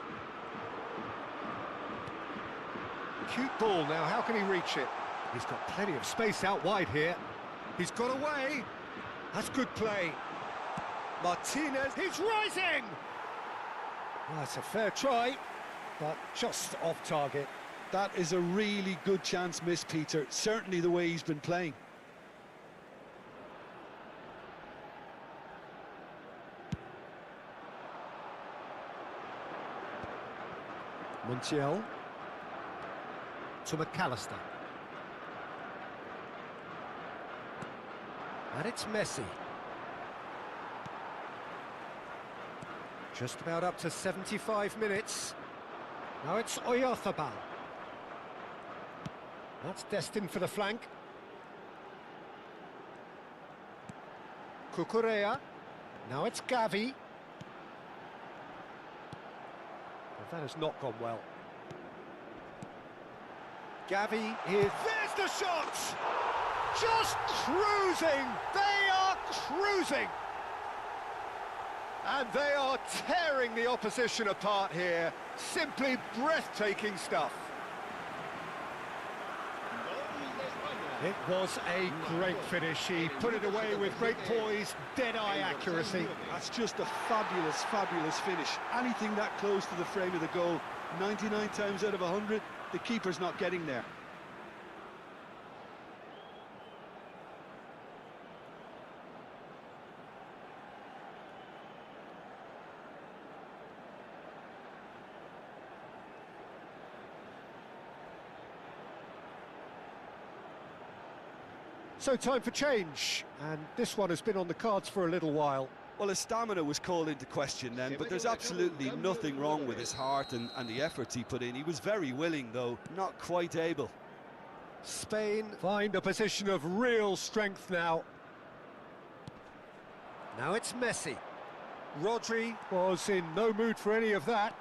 Cute ball now. How can he reach it? He's got plenty of space out wide here. He's got away. That's good play. Martinez. He's rising. Well, that's a fair try, but just off target. That is a really good chance missed, Peter. Certainly the way he's been playing. Montiel to McAllister. And it's Messi. Just about up to 75 minutes. Now it's Oyarzabal. That's destined for the flank. Cucurella. Now it's Gavi. That has not gone well. Gavi here. There's the shot! Just cruising! They are cruising! And they are tearing the opposition apart here. Simply breathtaking stuff. It was a great finish. He put it away with great poise, dead-eye accuracy. That's just a fabulous, fabulous finish. Anything that close to the frame of the goal, 99 times out of 100, the keeper's not getting there. So time for change, and this one has been on the cards for a little while. Well, his stamina was called into question then, but there's absolutely nothing wrong with his heart and the efforts he put in. He was very willing, though, not quite able. Spain find a position of real strength now. Now it's Messi. Rodri was in no mood for any of that.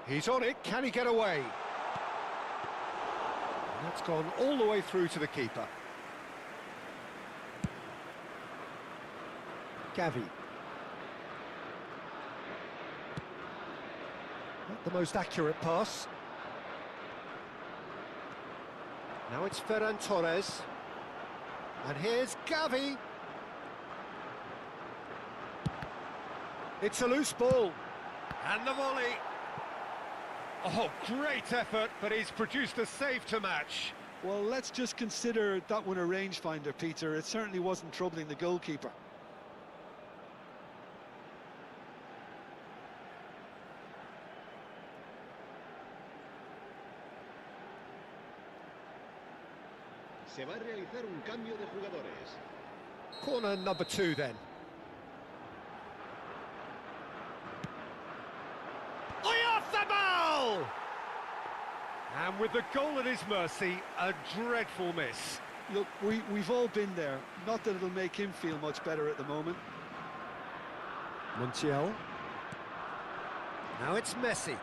He's on it, can he get away? And that's gone all the way through to the keeper. Gavi. Not the most accurate pass. Now it's Ferran Torres. And here's Gavi. It's a loose ball. And the volley. Oh, great effort, but he's produced a save to match. Well, let's just consider that one a rangefinder, Peter. It certainly wasn't troubling the goalkeeper. Se va a realizar un cambio de jugadores. Corner number 2 then. Oyarzabal! And with the goal at his mercy, a dreadful miss. Look, we've all been there. Not that it'll make him feel much better at the moment. Montiel. Now it's Messi.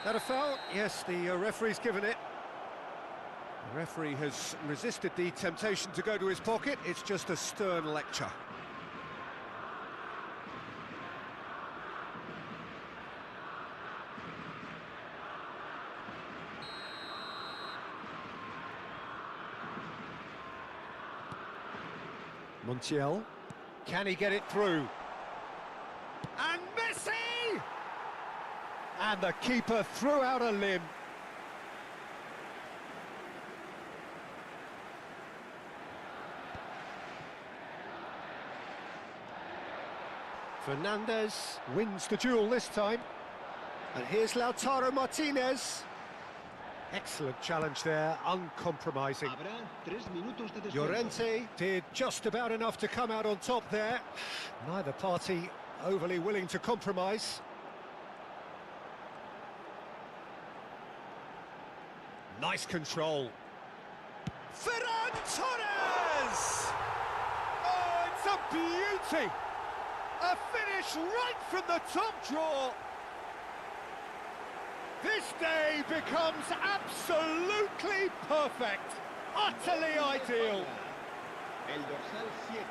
That a foul? Yes, the referee's given it. The referee has resisted the temptation to go to his pocket. It's just a stern lecture. Montiel. Can he get it through? And Messi! And the keeper threw out a limb. Fernandez wins the duel this time. And here's Lautaro Martinez. Excellent challenge there, uncompromising. Habrá 3 minutos de descuento. Llorente did just about enough to come out on top there. Neither party overly willing to compromise. Nice control. Ferran Torres! Oh, it's a beauty! A finish right from the top draw. This day becomes absolutely perfect, utterly ideal. El dorsal 7.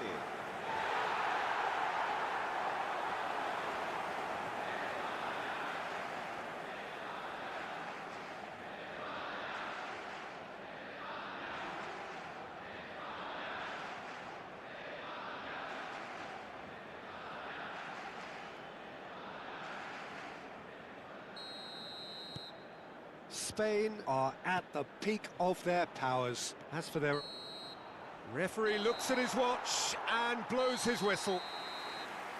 Spain are at the peak of their powers. As for their... Referee looks at his watch and blows his whistle.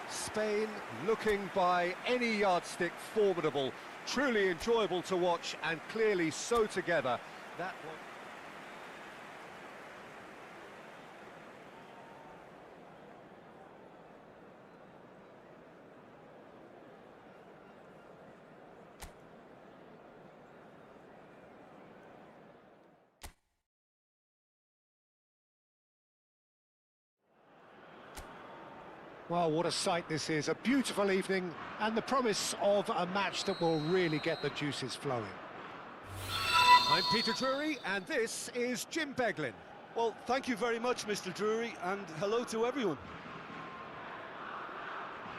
Spain looking by any yardstick formidable, truly enjoyable to watch and clearly so together. That one... Well, what a sight this is. A beautiful evening and the promise of a match that will really get the juices flowing. I'm Peter Drury and this is Jim Beglin. Well, thank you very much, Mr. Drury, and hello to everyone.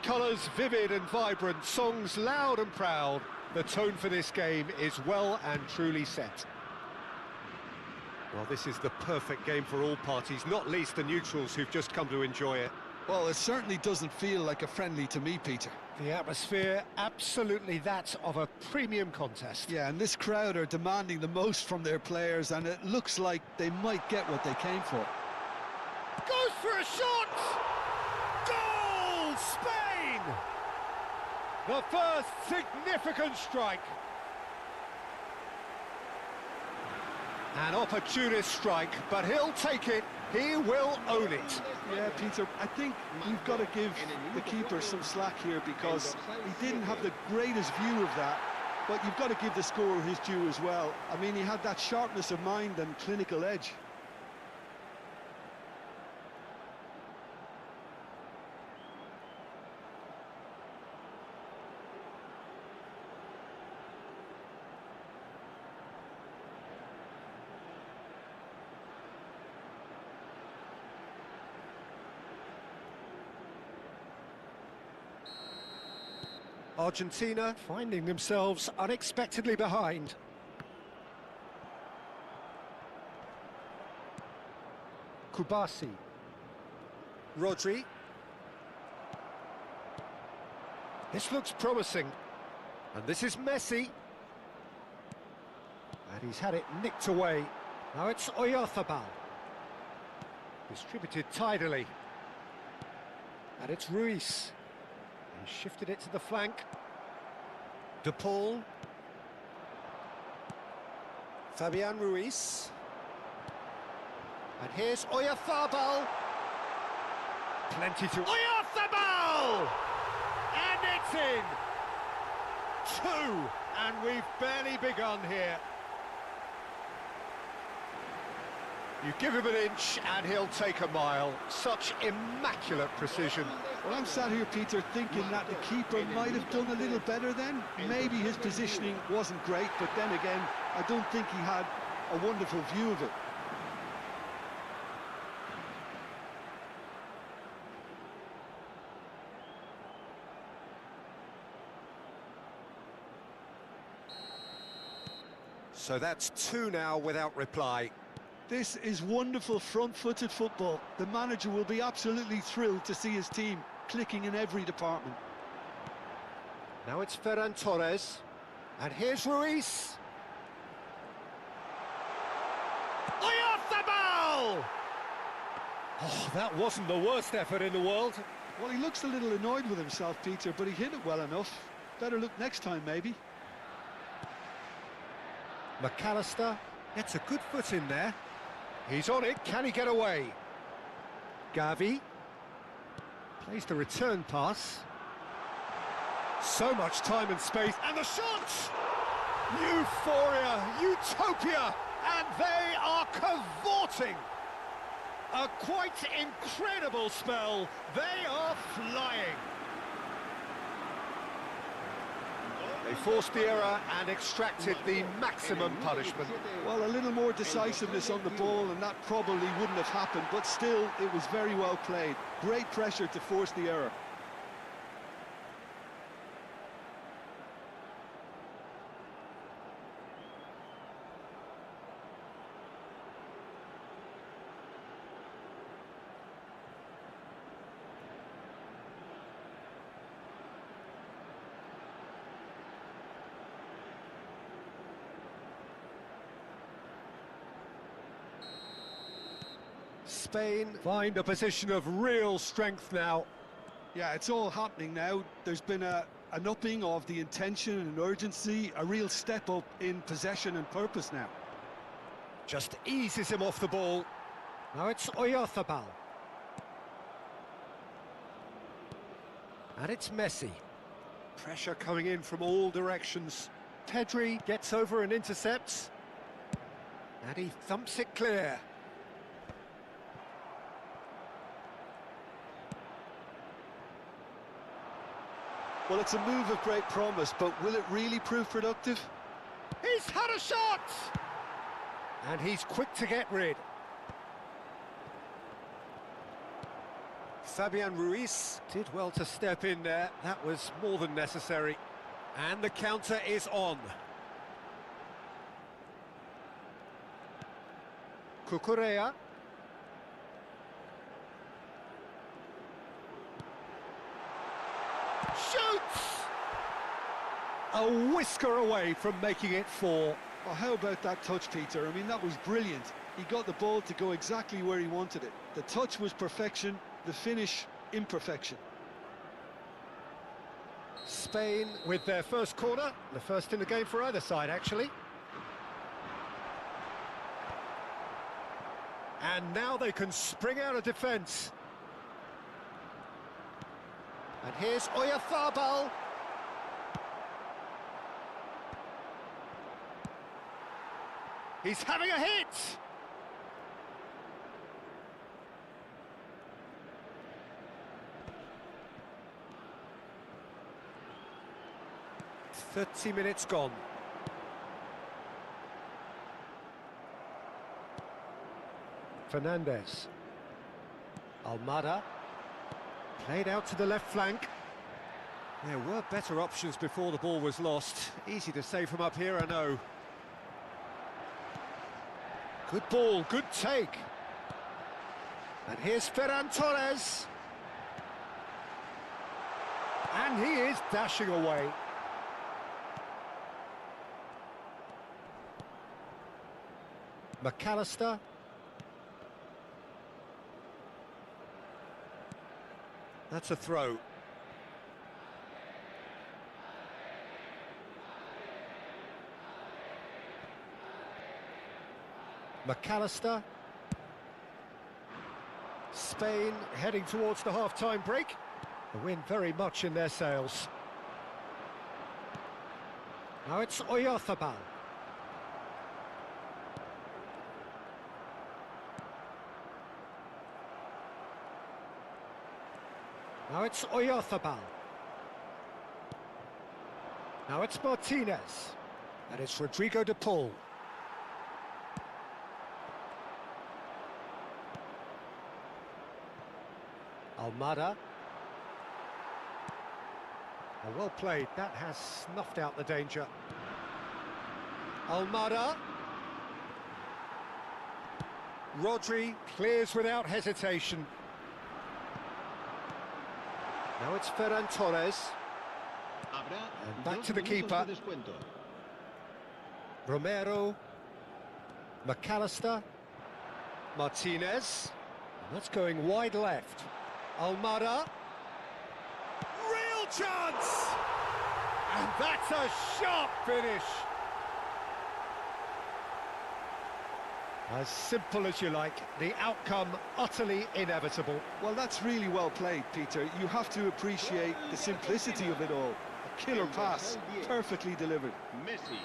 Colours vivid and vibrant, songs loud and proud. The tone for this game is well and truly set. Well, this is the perfect game for all parties, not least the neutrals who've just come to enjoy it. Well, it certainly doesn't feel like a friendly to me, Peter. The atmosphere, absolutely that of a premium contest. Yeah, and this crowd are demanding the most from their players, and it looks like they might get what they came for. Goes for a shot! Goal, Spain! The first significant strike. An opportunist strike, but he'll take it. He will own it. Yeah, Peter, I think you've got to give the keeper some slack here because he didn't have the greatest view of that, but you've got to give the scorer his due as well. I mean, he had that sharpness of mind and clinical edge. Argentina finding themselves unexpectedly behind. Kubasi. Rodri. This looks promising. And this is Messi. And he's had it nicked away. Now it's Oyarzabal. Distributed tidily. And it's Ruiz. He shifted it to the flank. De Paul. Fabian Ruiz. And here's Oyarzabal. Plenty to... Oyarzabal! And it's in! 2, and we've barely begun here. You give him an inch and he'll take a mile. Such immaculate precision. Well, I'm sat here, Peter, thinking that the keeper might have done a little better then. Maybe his positioning wasn't great, but then again, I don't think he had a wonderful view of it. So that's 2 now without reply. This is wonderful front-footed football. The manager will be absolutely thrilled to see his team clicking in every department. Now it's Ferran Torres. And here's Ruiz. Oyarzabal! Oh, that wasn't the worst effort in the world. Well, he looks a little annoyed with himself, Peter, but he hit it well enough. Better look next time, maybe. McAllister gets a good foot in there. He's on it, can he get away? Gavi plays the return pass. So much time and space, and the shot! Euphoria, utopia, and they are cavorting. A quite incredible spell. They are flying. They forced the error and extracted the maximum punishment. Well, a little more decisiveness on the ball and that probably wouldn't have happened, but still, it was very well played. Great pressure to force the error. Spain find a position of real strength now. Yeah, it's all happening now. There's been an upping of the intention and urgency, a real step up in possession and purpose now. Just eases him off the ball. Now it's Oyarzabal. And it's Messi. Pressure coming in from all directions. Pedri gets over and intercepts. And he thumps it clear. Well, it's a move of great promise, but will it really prove productive? He's had a shot! And he's quick to get rid. Fabian Ruiz did well to step in there. That was more than necessary. And the counter is on. Cucurella. Shoots! A whisker away from making it 4. Oh, how about that touch, Peter? I mean, that was brilliant. He got the ball to go exactly where he wanted it. The touch was perfection, the finish, imperfection. Spain with their first corner, the first in the game for either side, actually. And now they can spring out of defence. And here's Oyarzabal. He's having a hit! "30 minutes gone. Fernandez. Almada. Played out to the left flank. There were better options before the ball was lost. Easy to say from up here, I know. Good ball, good take. And here's Ferran Torres. And he is dashing away. McAllister. That's a throw. McAllister. Spain heading towards the half-time break. The wind very much in their sails. Now it's Oyarzabal. Now it's Oyarzabal. Now it's Martinez. And it's Rodrigo de Paul. Almada. Oh, well played. That has snuffed out the danger. Almada. Rodri clears without hesitation. Now it's Ferran Torres. And back to the keeper. Romero. McAllister. Martinez. And that's going wide left. Almada. Real chance! And that's a sharp finish. As simple as you like, the outcome utterly inevitable. Well, that's really well played, Peter. You have to appreciate the simplicity of it all. A killer pass, perfectly delivered. Messi.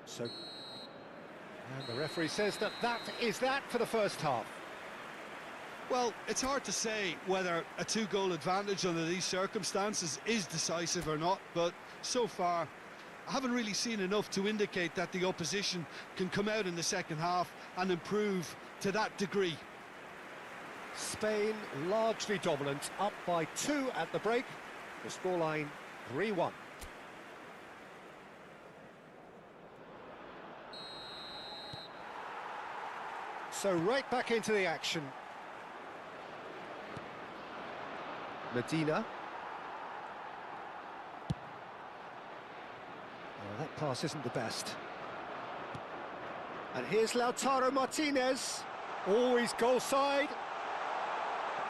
So, and the referee says that is that for the first half. Well, it's hard to say whether a two-goal advantage under these circumstances is decisive or not, but so far I haven't really seen enough to indicate that the opposition can come out in the second half and improve to that degree. Spain largely dominant, up by 2 at the break. The scoreline 3-1. So right back into the action. Medina. Oh, that pass isn't the best. And here's Lautaro Martinez. Always goal side.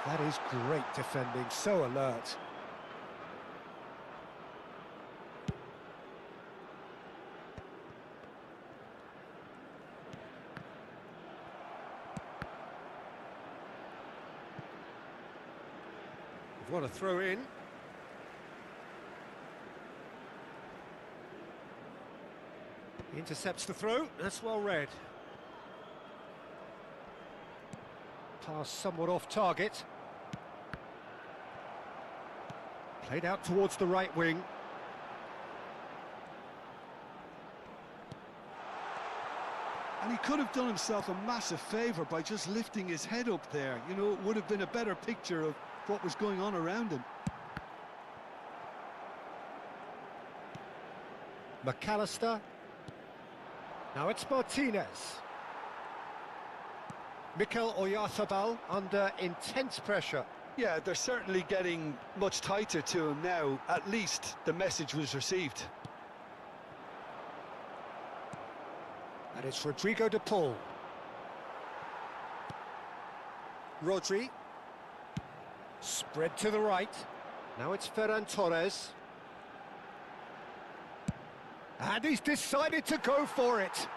That is great defending, so alert. What a throw in. He intercepts the throw. That's well read. Pass somewhat off target. Played out towards the right wing. And he could have done himself a massive favour by just lifting his head up there. You know, it would have been a better picture of what was going on around him. McAllister. Now it's Martinez. Mikel Oyarzabal under intense pressure. Yeah, they're certainly getting much tighter to him now. At least the message was received. And it's Rodrigo de Paul. Rodri. Spread to the right. Now it's Ferran Torres. And he's decided to go for it.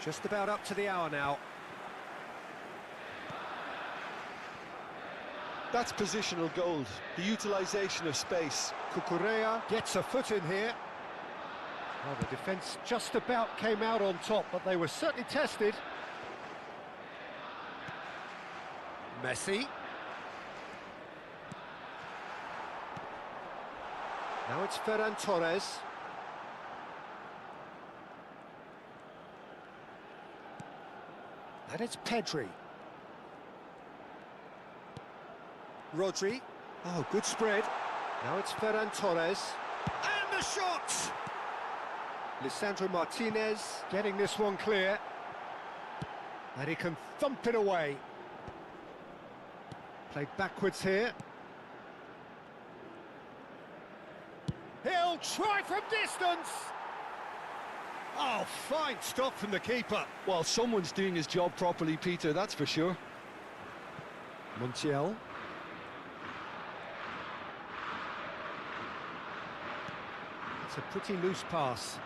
Just about up to the hour now. That's positional gold, the utilisation of space. Cucurella gets a foot in here. Well, the defence just about came out on top, but they were certainly tested. Messi. Now it's Ferran Torres. And it's Pedri. Rodri. Oh, good spread. Now it's Ferran Torres. And the shot! Lisandro Martinez getting this one clear. And he can thump it away. Played backwards here. He'll try from distance! Oh, fine stop from the keeper. Well, someone's doing his job properly, Peter, that's for sure. Montiel. It's a pretty loose pass.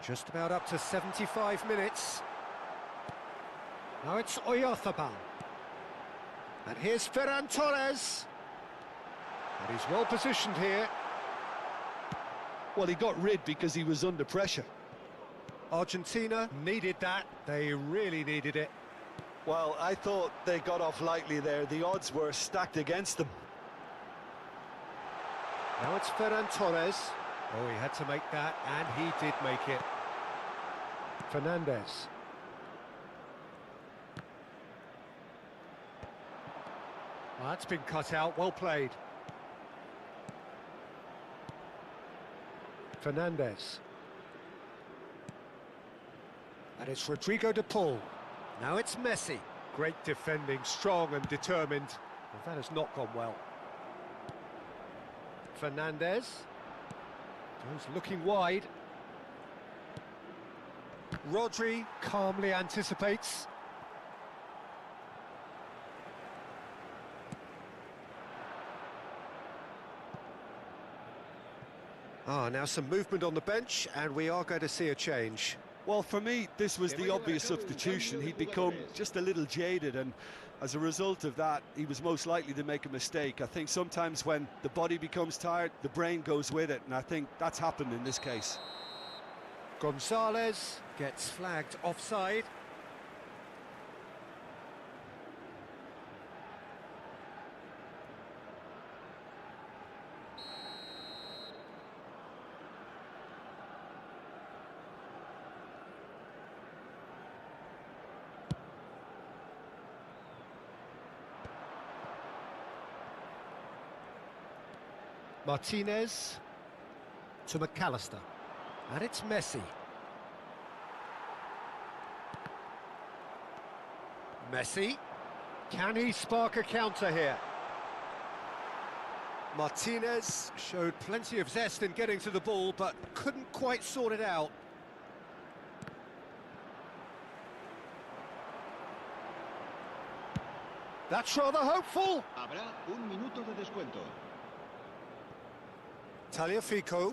Just about up to 75 minutes. Now it's Oyarzabal. And here's Ferran Torres. And he's well positioned here. Well, he got rid because he was under pressure. Argentina needed that. They really needed it. Well, I thought they got off lightly there. The odds were stacked against them. Now it's Ferran Torres. Oh, he had to make that, and he did make it. Fernandez. Well, that's been cut out, well played. Fernandez. And it's Rodrigo de Paul. Now it's Messi. Great defending, strong and determined. Well, that has not gone well. Fernandez. Goes looking wide. Rodri calmly anticipates. Now some movement on the bench, and we are going to see a change. Well, for me, this was the obvious substitution. He'd become just a little jaded, and as a result of that, he was most likely to make a mistake. I think sometimes when the body becomes tired, the brain goes with it, and I think that's happened in this case. Gonzalez gets flagged offside. Martinez to McAllister, and it's Messi. Messi, can he spark a counter here? Martinez showed plenty of zest in getting to the ball, but couldn't quite sort it out. That's rather hopeful. Habrá un minuto de descuento. Tagliafico.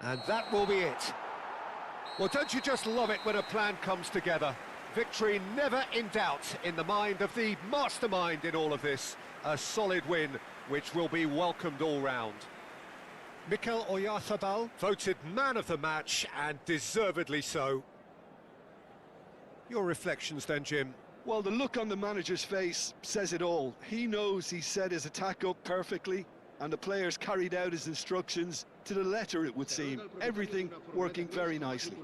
And that will be it. Well, don't you just love it when a plan comes together? Victory never in doubt in the mind of the mastermind in all of this. A solid win, which will be welcomed all round. Mikel Oyarzabal voted man of the match, and deservedly so. Your reflections then, Jim? Well, the look on the manager's face says it all. He knows he set his attack up perfectly, and the players carried out his instructions to the letter, it would seem. Everything working very nicely.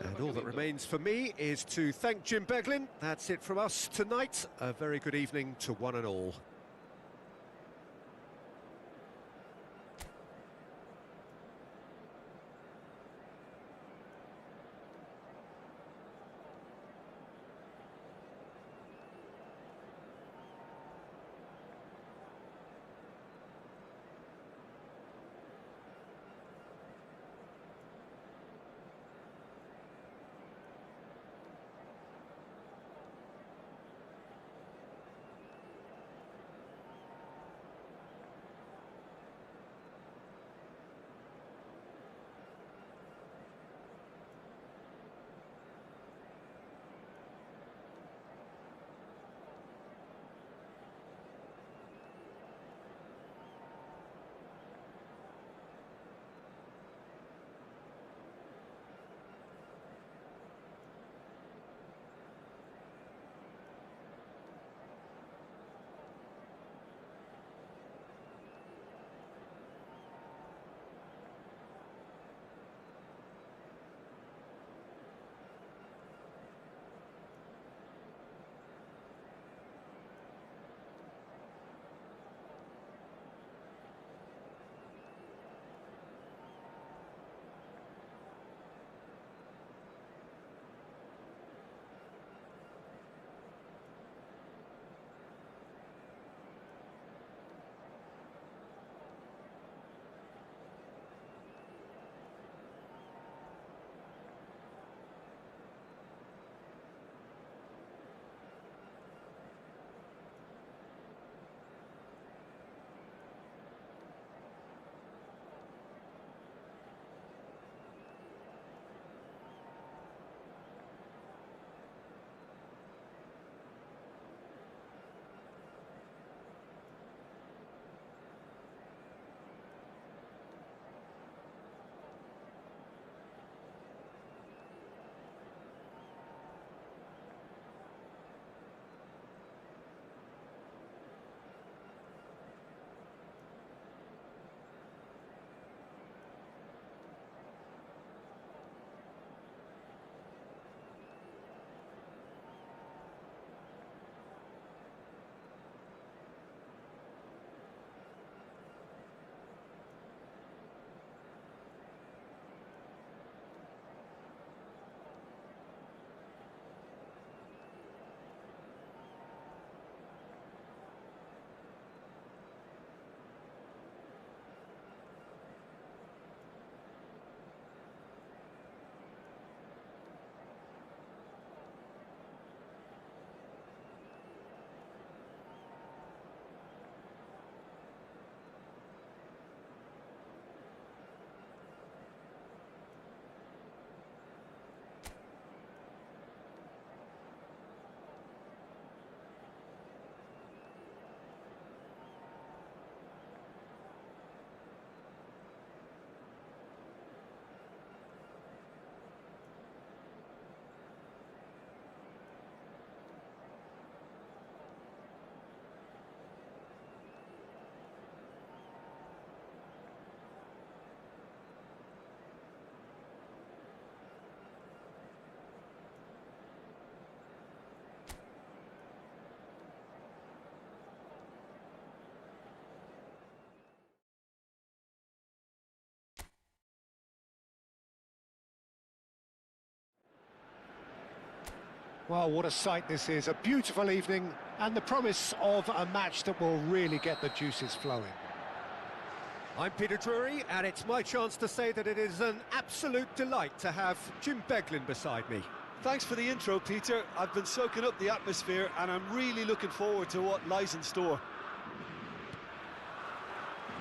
And all that remains for me is to thank Jim Beglin. That's it from us tonight. A very good evening to one and all. Well, what a sight this is. A beautiful evening and the promise of a match that will really get the juices flowing. I'm Peter Drury, and it's my chance to say that it is an absolute delight to have Jim Beglin beside me. Thanks for the intro, Peter. I've been soaking up the atmosphere and I'm really looking forward to what lies in store.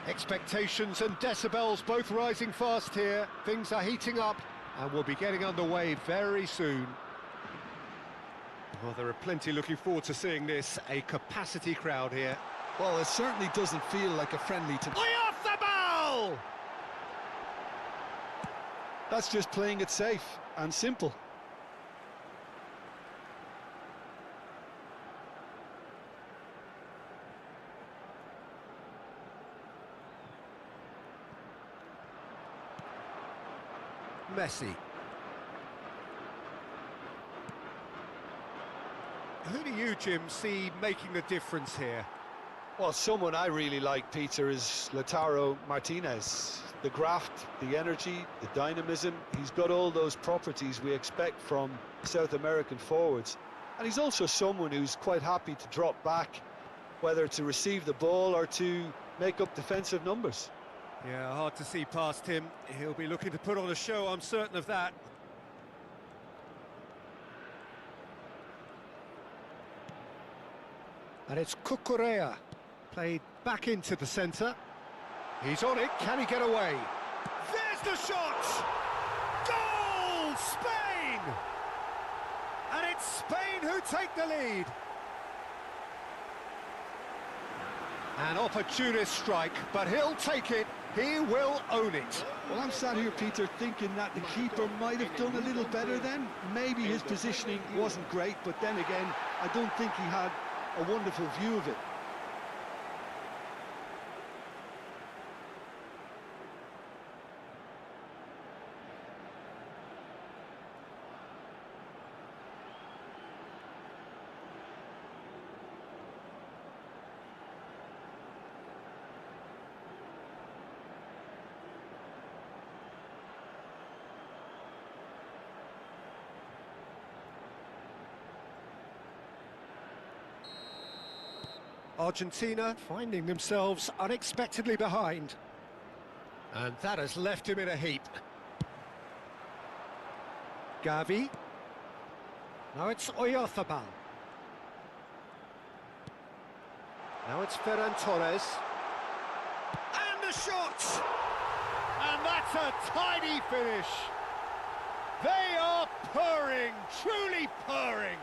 Expectations and decibels both rising fast here. Things are heating up and we'll be getting underway very soon. Well, there are plenty looking forward to seeing this. A capacity crowd here. Well, it certainly doesn't feel like a friendly to... Off the ball! That's just playing it safe and simple. Messi. Who do you, Jim, see making the difference here? Well, someone I really like, Peter, is Lautaro Martinez. The graft, the energy, the dynamism, he's got all those properties we expect from South American forwards. And he's also someone who's quite happy to drop back, whether to receive the ball or to make up defensive numbers. Yeah, hard to see past him. He'll be looking to put on a show, I'm certain of that. And it's Cucurella, played back into the centre. He's on it, can he get away? There's the shot! Goal! Spain! And it's Spain who take the lead. An opportunist strike, but he'll take it. He will own it. Well, I'm sat here, Peter, thinking that the keeper might have done a little better then. Maybe his positioning wasn't great, but then again, I don't think he had a wonderful view of it. Argentina finding themselves unexpectedly behind. And that has left him in a heap. Gavi. Now it's Oyarzabal. Now it's Ferran Torres. And the shot! And that's a tidy finish. They are purring, truly purring.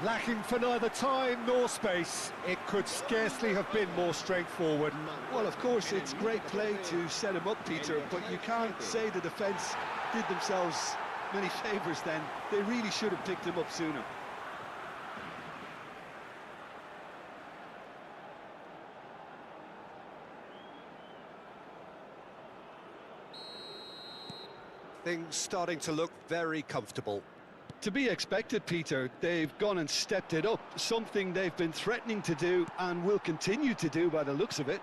Lacking for neither time nor space, it could scarcely have been more straightforward. Well, of course, it's great play to set him up, Peter, but you can't say the defence did themselves many favours then. They really should have picked him up sooner. Things starting to look very comfortable. To be expected, Peter. They've gone and stepped it up, something they've been threatening to do and will continue to do by the looks of it.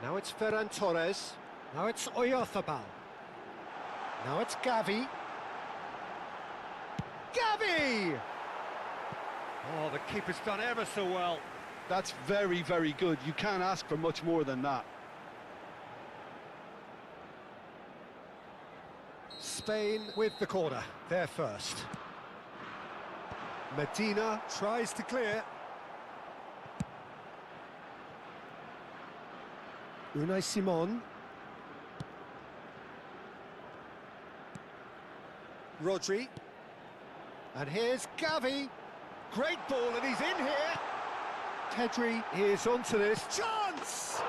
Now it's Ferran Torres. Now it's Oyarzabal. Now it's Gavi. Gavi! Oh, the keeper's done ever so well. That's very, very good. You can't ask for much more than that. Spain with the corner, they're first. Medina tries to clear. Unai Simon. Rodri. And here's Gavi. Great ball, and he's in here. Pedri is onto this. Chance!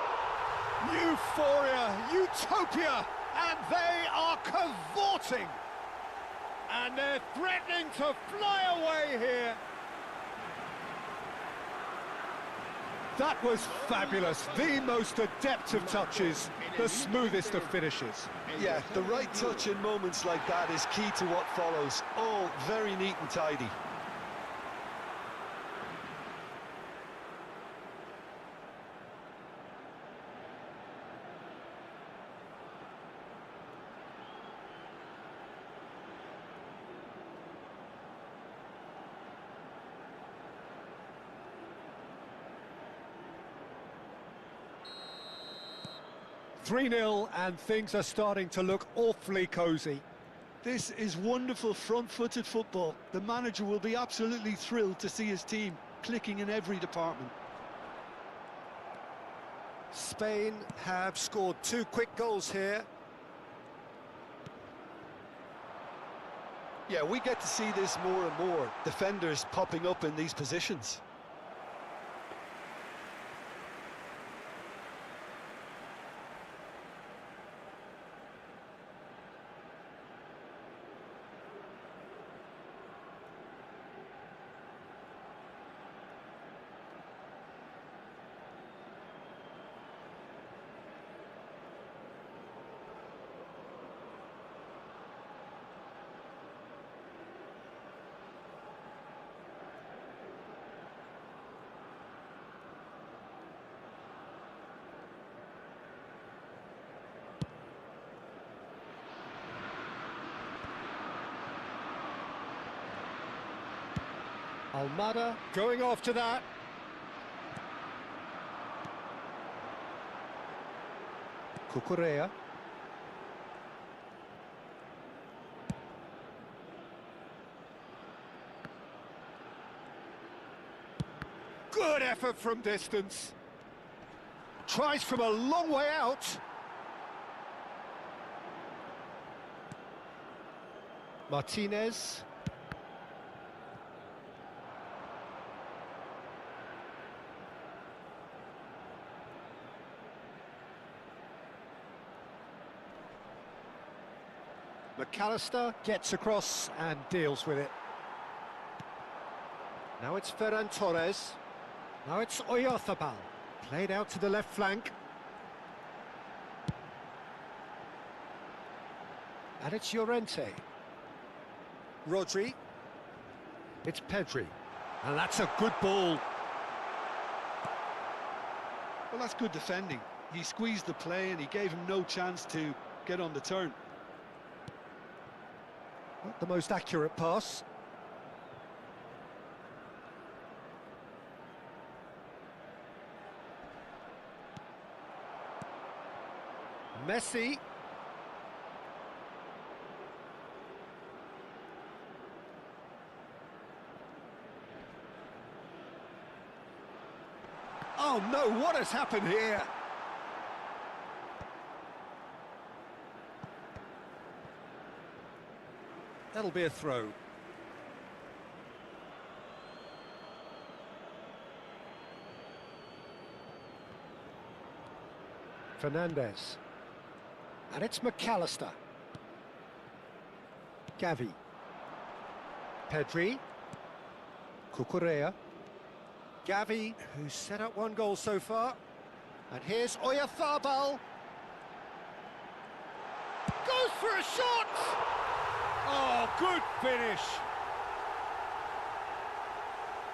Euphoria, utopia! And they are cavorting. And they're threatening to fly away here. That was fabulous. The most adept of touches, the smoothest of finishes. Yeah, the right touch in moments like that is key to what follows. All very neat and tidy. 3-0, and things are starting to look awfully cosy. This is wonderful front-footed football. The manager will be absolutely thrilled to see his team clicking in every department. Spain have scored 2 quick goals here. Yeah, we get to see this more and more. Defenders popping up in these positions. Almada going after that. Cucurella. Good effort from distance. Tries from a long way out. Martinez. McAllister gets across and deals with it. Now it's Ferran Torres. Now it's Oyarzabal. Played out to the left flank. And it's Llorente. Rodri. It's Pedri. And that's a good ball. Well, that's good defending. He squeezed the play and he gave him no chance to get on the turn. Not the most accurate pass. Messi. Oh no, what has happened here? That'll be a throw. Fernandez. And it's McAllister. Gavi. Pedri. Cucurella. Gavi, who's set up 1 goal so far. And here's Oyarzabal. Goes for a shot! Oh, good finish.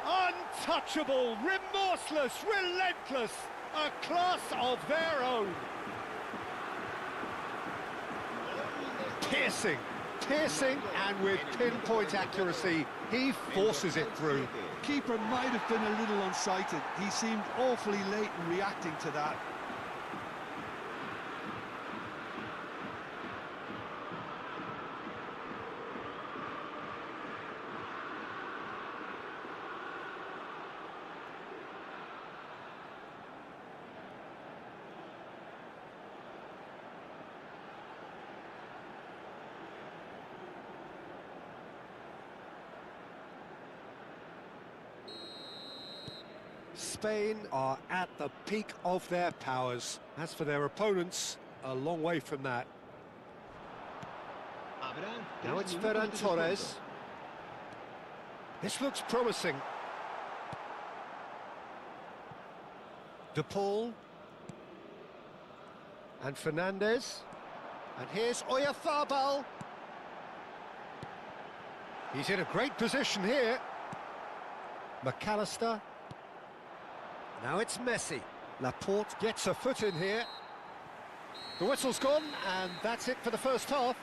Untouchable, remorseless, relentless. A class of their own. Piercing, and with pinpoint accuracy, he forces it through. Keeper might have been a little unsighted. He seemed awfully late in reacting to that. Spain are at the peak of their powers. As for their opponents, a long way from that. Now it's Ferran Torres. This looks promising. De Paul. And Fernandez. And here's Oyarzabal. He's in a great position here. McAllister. Now it's Messi. Laporte gets a foot in here. The whistle's gone, and that's it for the first half.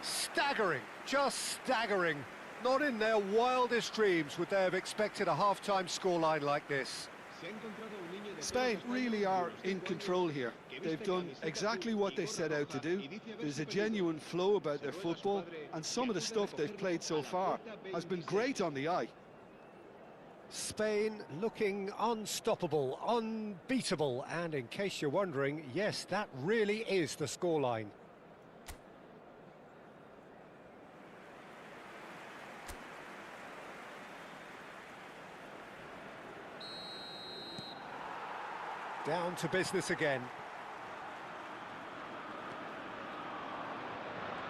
Staggering, just staggering. Not in their wildest dreams would they have expected a half-time scoreline like this. Se ha encontrado un niño Spain really are in control here. They've done exactly what they set out to do. There's a genuine flow about their football, and some of the stuff they've played so far has been great on the eye. Spain looking unstoppable, unbeatable, and in case you're wondering, yes, that really is the scoreline. Down to business again.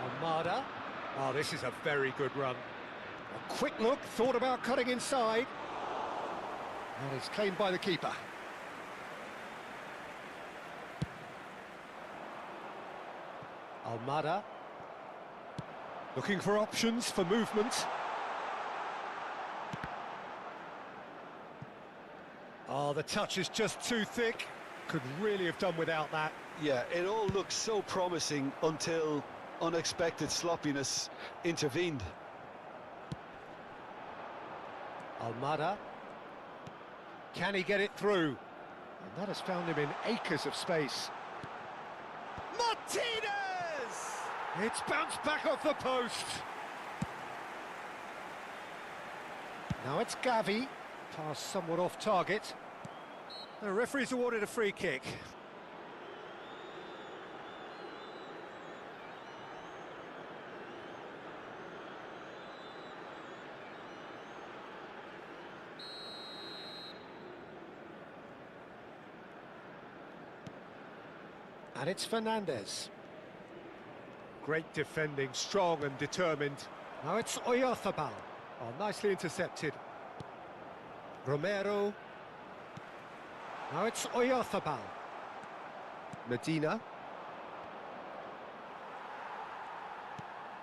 Almada. Oh, this is a very good run. A quick look, thought about cutting inside. And it's claimed by the keeper. Almada. Looking for options for movement. Oh, the touch is just too thick. Could really have done without that. Yeah, it all looked so promising until unexpected sloppiness intervened. Almada. Can he get it through? And that has found him in acres of space. Martinez! It's bounced back off the post. Now it's Gavi. Pass somewhat off target. The referee's awarded a free kick. And it's Fernandez. Great defending, strong and determined. Now it's Oyarzabal. Oh, nicely intercepted. Romero. Now it's Oyarzabal. Medina.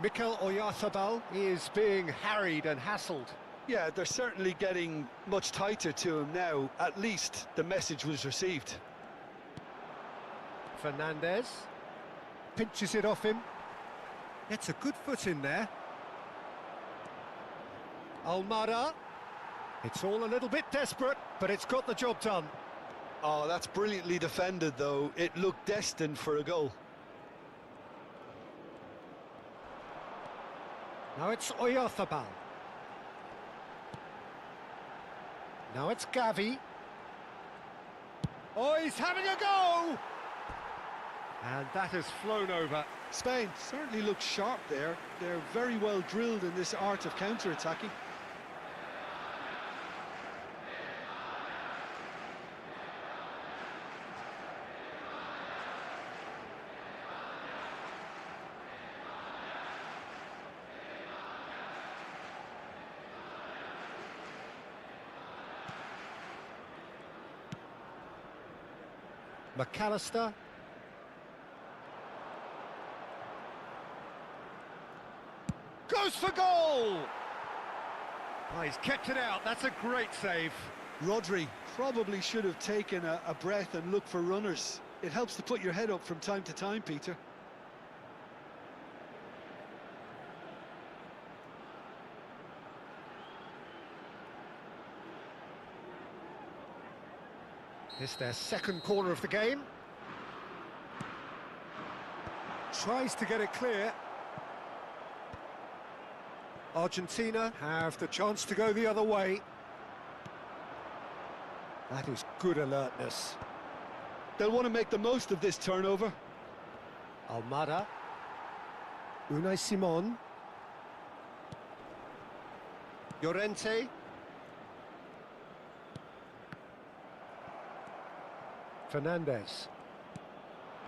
Mikel Oyarzabal is being harried and hassled. Yeah, they're certainly getting much tighter to him now. At least the message was received. Fernandez pinches it off him. Gets a good foot in there. Almada. It's all a little bit desperate, but it's got the job done. Oh, that's brilliantly defended, though. It looked destined for a goal. Now it's Oyarzabal. Now it's Gavi. Oh, he's having a go! And that has flown over. Spain certainly looks sharp there. They're very well drilled in this art of counter-attacking. McAllister. Goes for goal! Oh, he's kept it out. That's a great save. Rodri probably should have taken a breath and looked for runners. It helps to put your head up from time to time, Peter. It's their second corner of the game. Tries to get it clear. Argentina have the chance to go the other way. That is good alertness. They'll want to make the most of this turnover. Almada. Unai Simon. Llorente. Fernandez.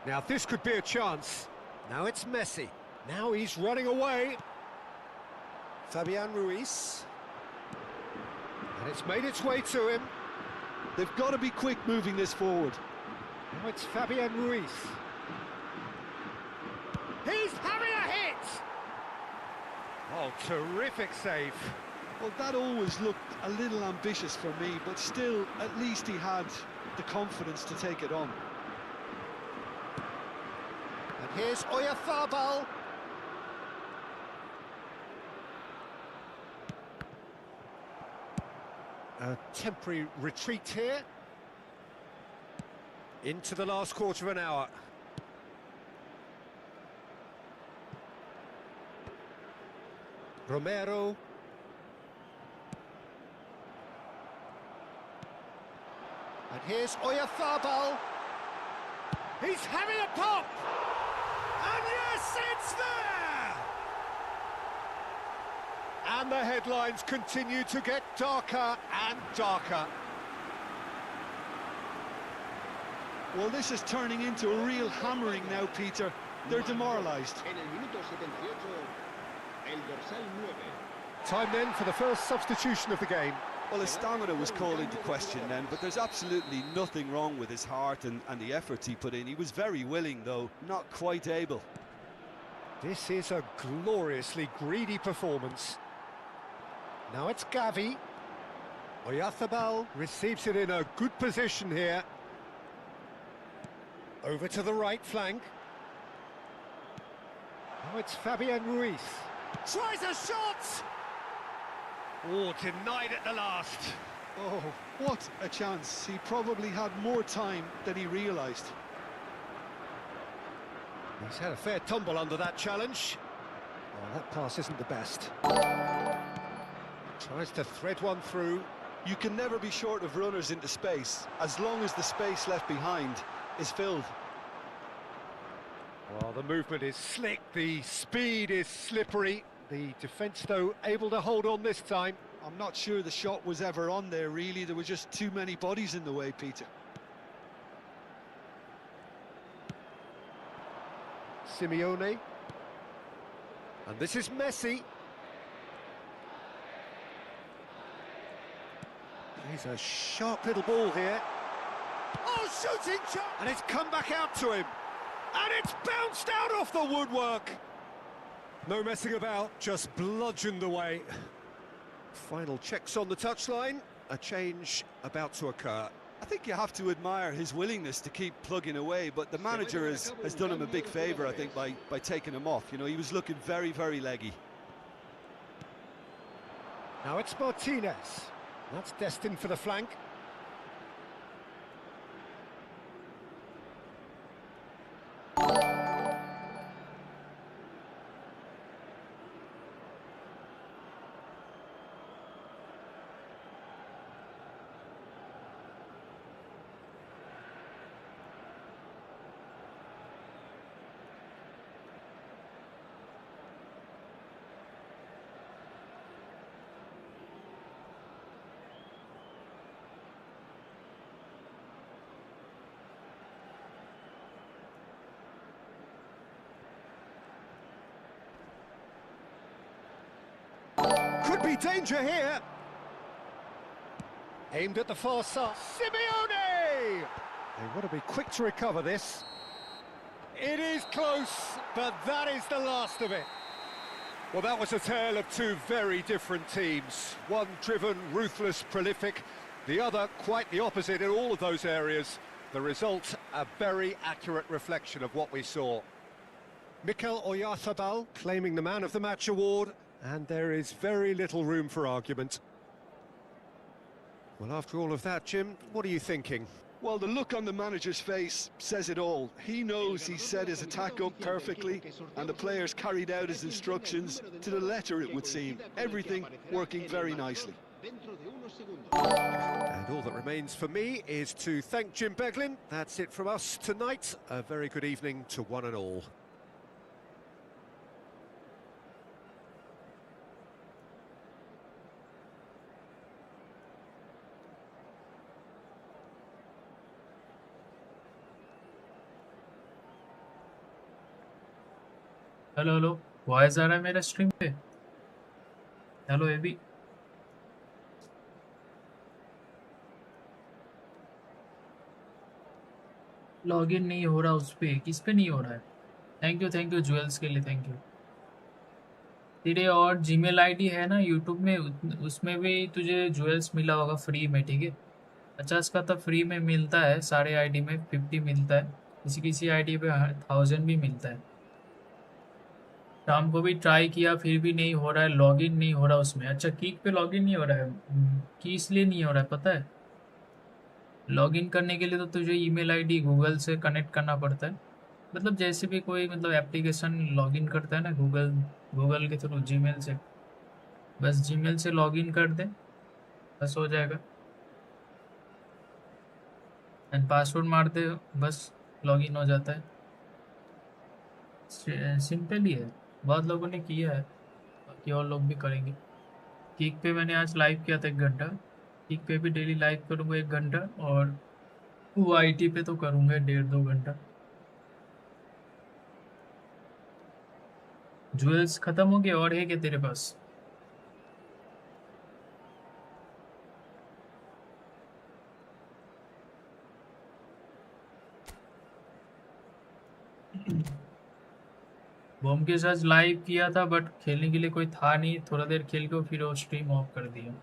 Now this could be a chance. Now it's Messi. Now he's running away. Fabian Ruiz. And it's made its way to him. They've got to be quick moving this forward. Now it's Fabian Ruiz. He's having a hit! Oh, terrific save. Well, that always looked a little ambitious for me, but still, at least he had the confidence to take it on. And here's Oyarzabal. A temporary retreat here. Into the last quarter of an hour. Romero. And here's Oyarzabal. He's having a pop! And yes, it's there! And the headlines continue to get darker and darker. Well, this is turning into a real hammering now, Peter. They're demoralised. En el minuto 78, el dorsal 9. Time then for the first substitution of the game. Well, his stamina was called into question then, but there's absolutely nothing wrong with his heart and the efforts he put in. He was very willing, though, not quite able. This is a gloriously greedy performance. Now it's Gavi. Oyarzabal receives it in a good position here. Over to the right flank. Now it's Fabian Ruiz. Tries a shot! Oh, denied at the last. Oh, what a chance. He probably had more time than he realised. He's had a fair tumble under that challenge. Oh, that pass isn't the best. Tries to thread one through. You can never be short of runners into space, as long as the space left behind is filled. Well, the movement is slick, the speed is slippery. The defence, though, able to hold on this time. I'm not sure the shot was ever on there, really. There were just too many bodies in the way, Peter. Simeone. And this is Messi. He's a sharp little ball here. Oh, shooting shot! And it's come back out to him. And it's bounced out off the woodwork. No messing about, just bludgeoned away. Final checks on the touchline. A change about to occur. I think you have to admire his willingness to keep plugging away, but the manager has done him a big favour, I think, by taking him off. You know, he was looking very, very leggy. Now it's Martinez. That's destined for the flank. Could be danger here. Aimed at the far side. Simeone! They want to be quick to recover this. It is close, but that is the last of it. Well, that was a tale of two very different teams. One driven, ruthless, prolific. The other quite the opposite in all of those areas. The result, a very accurate reflection of what we saw. Mikel Oyarzabal claiming the Man of the Match award. And there is very little room for argument. Well, after all of that, Jim, what are you thinking? Well, the look on the manager's face says it all. He knows he set his attack up perfectly, and the players carried out his instructions to the letter, it would seem. Everything working very nicely. And all that remains for me is to thank Jim Beglin. That's it from us tonight. A very good evening to one and all. Hello hello voice आ रहा है मेरा stream पे? Hello ये भी login नहीं हो रहा उस पे, किस पे नहीं हो रहा है? थैंक यू ज्वेल्स के लिए, थैंक यू। तेरे और जीमेल आईडी है ना यूट्यूब में, उसमें भी तुझे ज्वेल्स मिला होगा फ्री में, ठीक है? 50 का तो फ्री में मिलता है, सारे आईडी में 50 मिलता है, किसी आईडी पे 1000 भी मिलता है। शाम को भी ट्राई किया फिर भी नहीं हो रहा है, लॉगिन नहीं हो रहा उसमें। अच्छा, कीक पे लॉगिन नहीं हो रहा है, कि इसलिए नहीं हो रहा है पता है? लॉगिन करने के लिए तो तुझे ईमेल आईडी गूगल से कनेक्ट करना पड़ता है। मतलब जैसे भी कोई मतलब एप्लीकेशन लॉगिन करता है ना गूगल गूगल के थ्रू जीमेल से, बस जीमेल से लॉगिन कर दे, बस हो जाएगा। एंड पासवर्ड मार दे, बस लॉगिन हो जाता है। सिंपल ही है, बहुत लोगों ने किया है, बाकी और लोग भी करेंगे। किक पे मैंने आज लाइव किया था 1 घंटा, किक पे भी डेली लाइव करूँगा 1 घंटा, और वाईटी पे तो करूँगा 1.5-2 घंटा। ज्वेल्स खत्म हो गए और है क्या तेरे पास? बॉम के साथ लाइव किया था बट खेलने के लिए कोई था नहीं, थोड़ा देर खेल के फिर वो स्ट्रीम ऑफ कर दिया।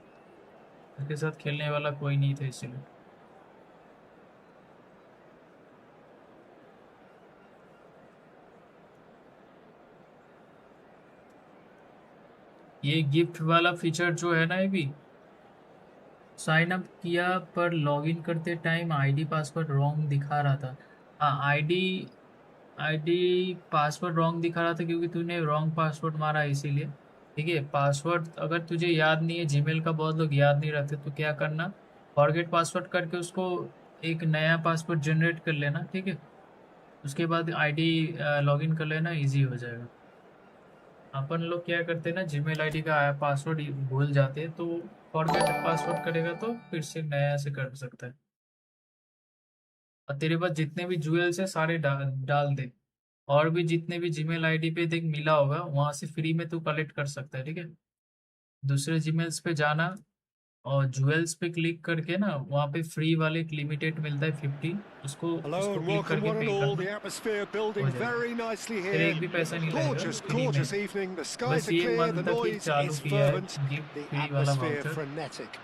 उसके साथ खेलने वाला कोई नहीं था इसलिए। ये गिफ्ट वाला फीचर जो है ना, ये भी साइन अप किया पर लॉगिन करते टाइम आईडी पासवर्ड रॉन्ग दिखा रहा था। हाँ, आईडी आईडी पासवर्ड रॉन्ग दिखा रहा था क्योंकि तूने रॉन्ग पासवर्ड मारा है इसीलिए। ठीक है, पासवर्ड अगर तुझे याद नहीं है, जीमेल का बहुत लोग याद नहीं रखते, तो क्या करना, फॉरगेट पासवर्ड करके उसको एक नया पासवर्ड जनरेट कर लेना। ठीक है, उसके बाद आईडी लॉगिन कर लेना, इजी हो जाएगा। अपन लोग क्या करते हैं ना, जीमेल आईडी का पासवर्ड भूल जाते हैं, तो फॉरगेट पासवर्ड करेगा तो फिर से नया से कर सकता है। और तेरे पास जितने भी ज्वेल्स है सारे डाल दे, और भी जितने भी जीमेल आईडी पे देख मिला होगा वहां से फ्री में तू कलेक्ट कर सकता है। ठीक है, दूसरे जीमेल्स पे जाना और ज्वेल्स पे क्लिक करके ना, वहाँ पे फ्री वाले एक लिमिटेड मिलता है 50, उसको Hello उसको and क्लिक welcome करके one and पे all. करना, The atmosphere हो building जाएगा। very nicely फिर here. एक भी पैसा नहीं लगेगा, Gorgeous, फ्री में। gorgeous evening. The skies बस are ये clear, the मंथ तक ही noise चालू is किया है fervent, गिफ्ट the फ्री वाला atmosphere voucher. frenetic.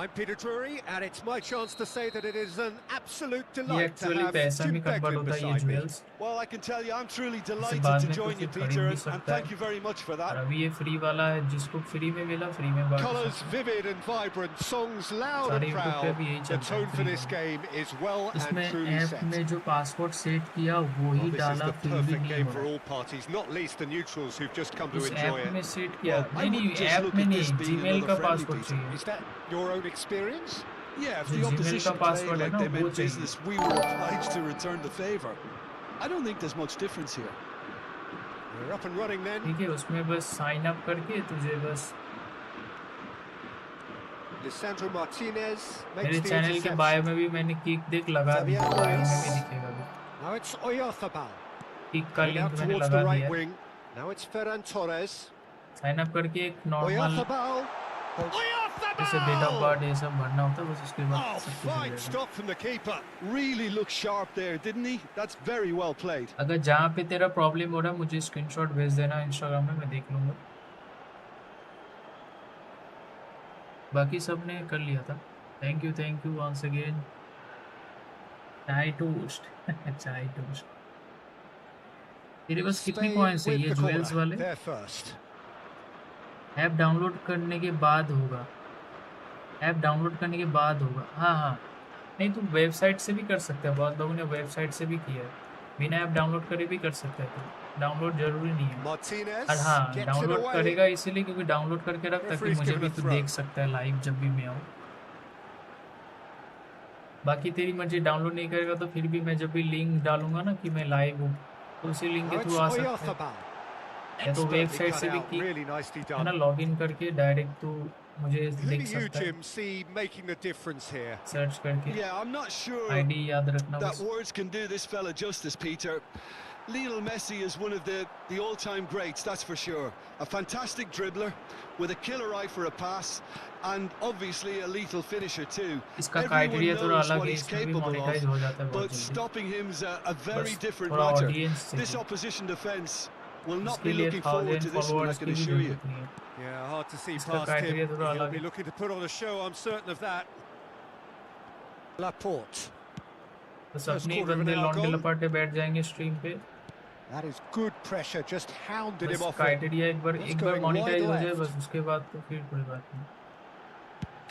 I'm Peter Drury, and it's my chance to say that it is an absolute ये delight to actually have पैसा Jim में convert Beglin होता है ये beside me. Jewels, Well, I can tell you, I'm truly इसे delighted बाद to में तो join you, फिर खरीद Peter, भी and सकता thank है। you very much for और that. अभी ये फ्री वाला है, जिसको फ्री में मिला फ्री में बांट Colours सकता है। vivid and vibrant, songs loud सारे and यूट्यूब पे proud. भी यही The चलता है tone for फ्री this में। game is well and इसमें truly ऐप set. में जो पासवर्ड सेट किया वो Well, ही this is डाला, the फिर भी perfect नहीं game हो for रहा all parties, not least the neutrals who've just come है। to इस enjoy ऐप it. में सेट किया, Well, I नहीं wouldn't नहीं, just ऐप look में at this नहीं, being जीमेल another का friendly, पासवर्ड Peter. चाहिए। Is that your own experience? Yeah, if जो the जीमेल का opposition played पासवर्ड है like ना they वो meant चाहिए। business, we were obliged to return the favour. I don't think there's much difference here. We're up and running then. ठीक है, उसमें बस साइन अप करके तुझे बस Lisandro Martinez मेरे makes the चैनल के interception. बायो में भी मैंने किक देख लगा दी, Fabian तो बायो में भी Ruiz. दिखेगा भी। Now it's Oyarzabal. किक का Played लिंक out मैंने towards लगा the दिया right है। wing. Now it's Ferran Torres. Sign up करके एक नॉर्मल Oyarzabal. जैसे डेट ऑफ Oyarzabal! बर्थ ये सब भरना होता है, बस उसके बाद Oh, सब कुछ हो fine जाएगा। stop from the keeper. Really looked sharp there, didn't he? That's very well played. अगर जहाँ पे तेरा प्रॉब्लम हो रहा है मुझे स्क्रीनशॉट भेज देना इंस्टाग्राम में, मैं देख लूँगा। बाकी सब ने कर लिया था। Thank you once again. चाय टोस्ट चाय टोस्ट। तेरे पास कितनी Stay कॉइन्स है with ये the ज्वेल्स corner. वाले? There first. ऐप डाउनलोड करने के बाद होगा, ऐप डाउनलोड करने के बाद होगा। हाँ हाँ, नहीं तो वेबसाइट से भी कर सकते हैं, बहुत लोगों ने वेबसाइट से भी किया है, बिना ऐप डाउनलोड करे भी कर सकते हैं, तो डाउनलोड जरूरी नहीं है। Martinez और हाँ, gets it डाउनलोड away. करेगा इसीलिए क्योंकि डाउनलोड करके रख, ताकि Referee's मुझे given भी a तू throw. देख सकता है लाइव जब भी मैं आऊँ। बाकी तेरी मर्जी, डाउनलोड नहीं करेगा तो फिर भी मैं जब भी लिंक डालूंगा ना कि मैं लाइव हूँ, तो उसी लिंक Now के it's थ्रू आ सकते हैं, Oyarzabal. या तो Expertly वेबसाइट cut से भी out. की Really nicely है ना, done. लॉग इन करके डायरेक्ट तू मुझे Who देख do you, सकता है, Jim, see making the difference here? Search करके। Yeah, I'm not sure ID याद रखना that बस। words can do this fella justice, Peter. Lionel Messi is one of the all-time greats, that's for sure. A fantastic dribbler with a killer eye for a pass, and obviously a lethal finisher too. इसका Everyone criteria थोड़ा knows अलग what है, he's इसमें भी capable monetise of, हो जाता है बहुत but जल्दी, stopping him is a very बस different थोड़ा matter. ऑडियंस This चाहिए, opposition defence will not इसके be लिए looking forward 1000 to this one, I followers can की भी assure you. जरूरत नहीं है। Yeah, hard to see इसका past him. क्राइटेरिया थोड़ा He'll अलग be है। looking to put on a show, I'm certain of that. Laporte. बस First अपने ही quarter of an बंदे hour लौंडे gone. लपाटे बैठ जाएंगे स्ट्रीम पे, That is good pressure, just hounded बस him off it. क्राइटेरिया एक बार It's going मोनेटाइज wide हो जाए, left. बस उसके बाद तो फिर कोई बात नहीं।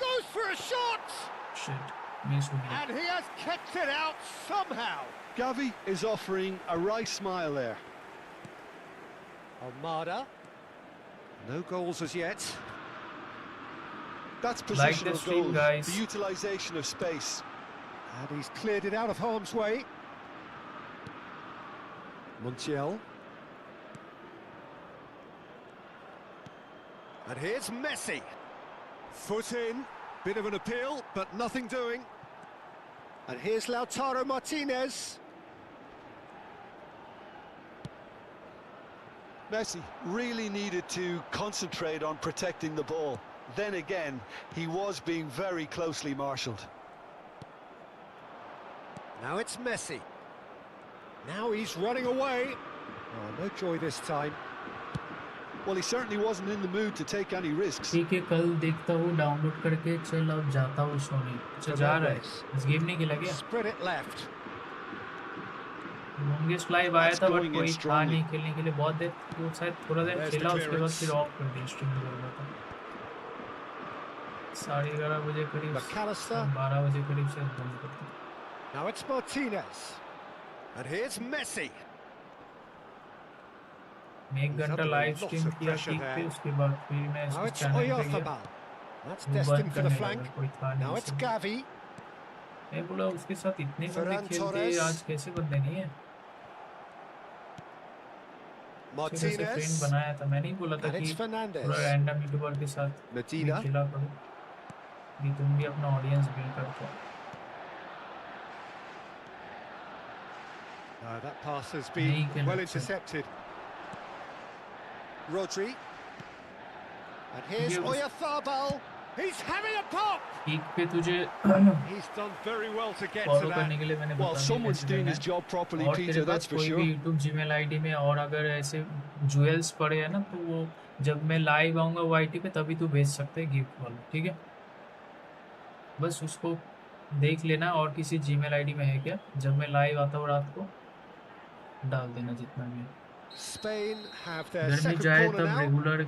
Goes for a shot! Shit, miss हो गया। And he has kept it out somehow. Gavi is offering a wry smile there. Almada. No goals as yet. That's Like the positional stream, goals, guys. the utilisation of space. And he's cleared it out of harm's way. Montiel. And here's Messi. Foot in. Bit of an appeal, but nothing doing. And here's Lautaro Martinez. Messi really needed to concentrate on protecting the ball. Then again, he was being very closely marshalled. Now it's Messi. Now he's running away. Oh, no joy this time. Well, he certainly wasn't in the mood to take any risks. ठीक है, कल देखता हूँ download करके। चल अब जाता हूँ सोने। अच्छा जा रहा है, इस गेम नहीं खेला क्या? Spread it left. Longest live आया था बट कोई था नहीं खेलने के लिए। बहुत देर वो शायद थोड़ा देर खेला, उसके बाद फिर ऑफ कर दिया स्ट्रीम कर रहा था। 11:30 बजे करीब, McAllister. 12 बजे करीब से बंद कर दिया। Now it's Martinez. And here's Messi. मैं 1 घंटा लाइव स्ट्रीम किया ठीक पे, उसके बाद फिर मैं Now इस it's चैनल पे गया। Oyarzabal. That's वो बंद destined for the करने flank. लगा, कोई था नहीं Now it's उसमें। Gavi. मैं बोला उसके साथ इतने बंदे Ferran खेलते Torres. आज कैसे बंदे नहीं है। Friend Martinez. बनाया था, मैं नहीं बोला था And कि it's Fernandez. पूरा रैंडम यूट्यूबर के साथ Medina. खेला करो, कि तुम भी अपना ऑडियंस बिल्ड करते हो। That pass has नहीं been खेला well अच्छा। intercepted. Rodri. And here's ये उस- Oyarzabal. He's having a pop. Peak पे तुझे He's done very well to get to follow that. करने के लिए मैंने Well, बता दिया someone's कैसे doing करना his है। job properly, और तेरे Peter, पास that's for कोई sure. भी यूट्यूब जीमेल आईडी में और अगर ऐसे ज्वेल्स पड़े हैं ना, तो वो जब मैं लाइव आऊँगा वो आईडी पे तभी तू भेज सकते है गिफ्ट वाला, ठीक है? बस उसको देख लेना और किसी जीमेल आईडी में है क्या, जब मैं लाइव आता हूँ रात को डाल देना जितना भी है। Spain have their गर्मी second जाए corner तब now. रेगुलर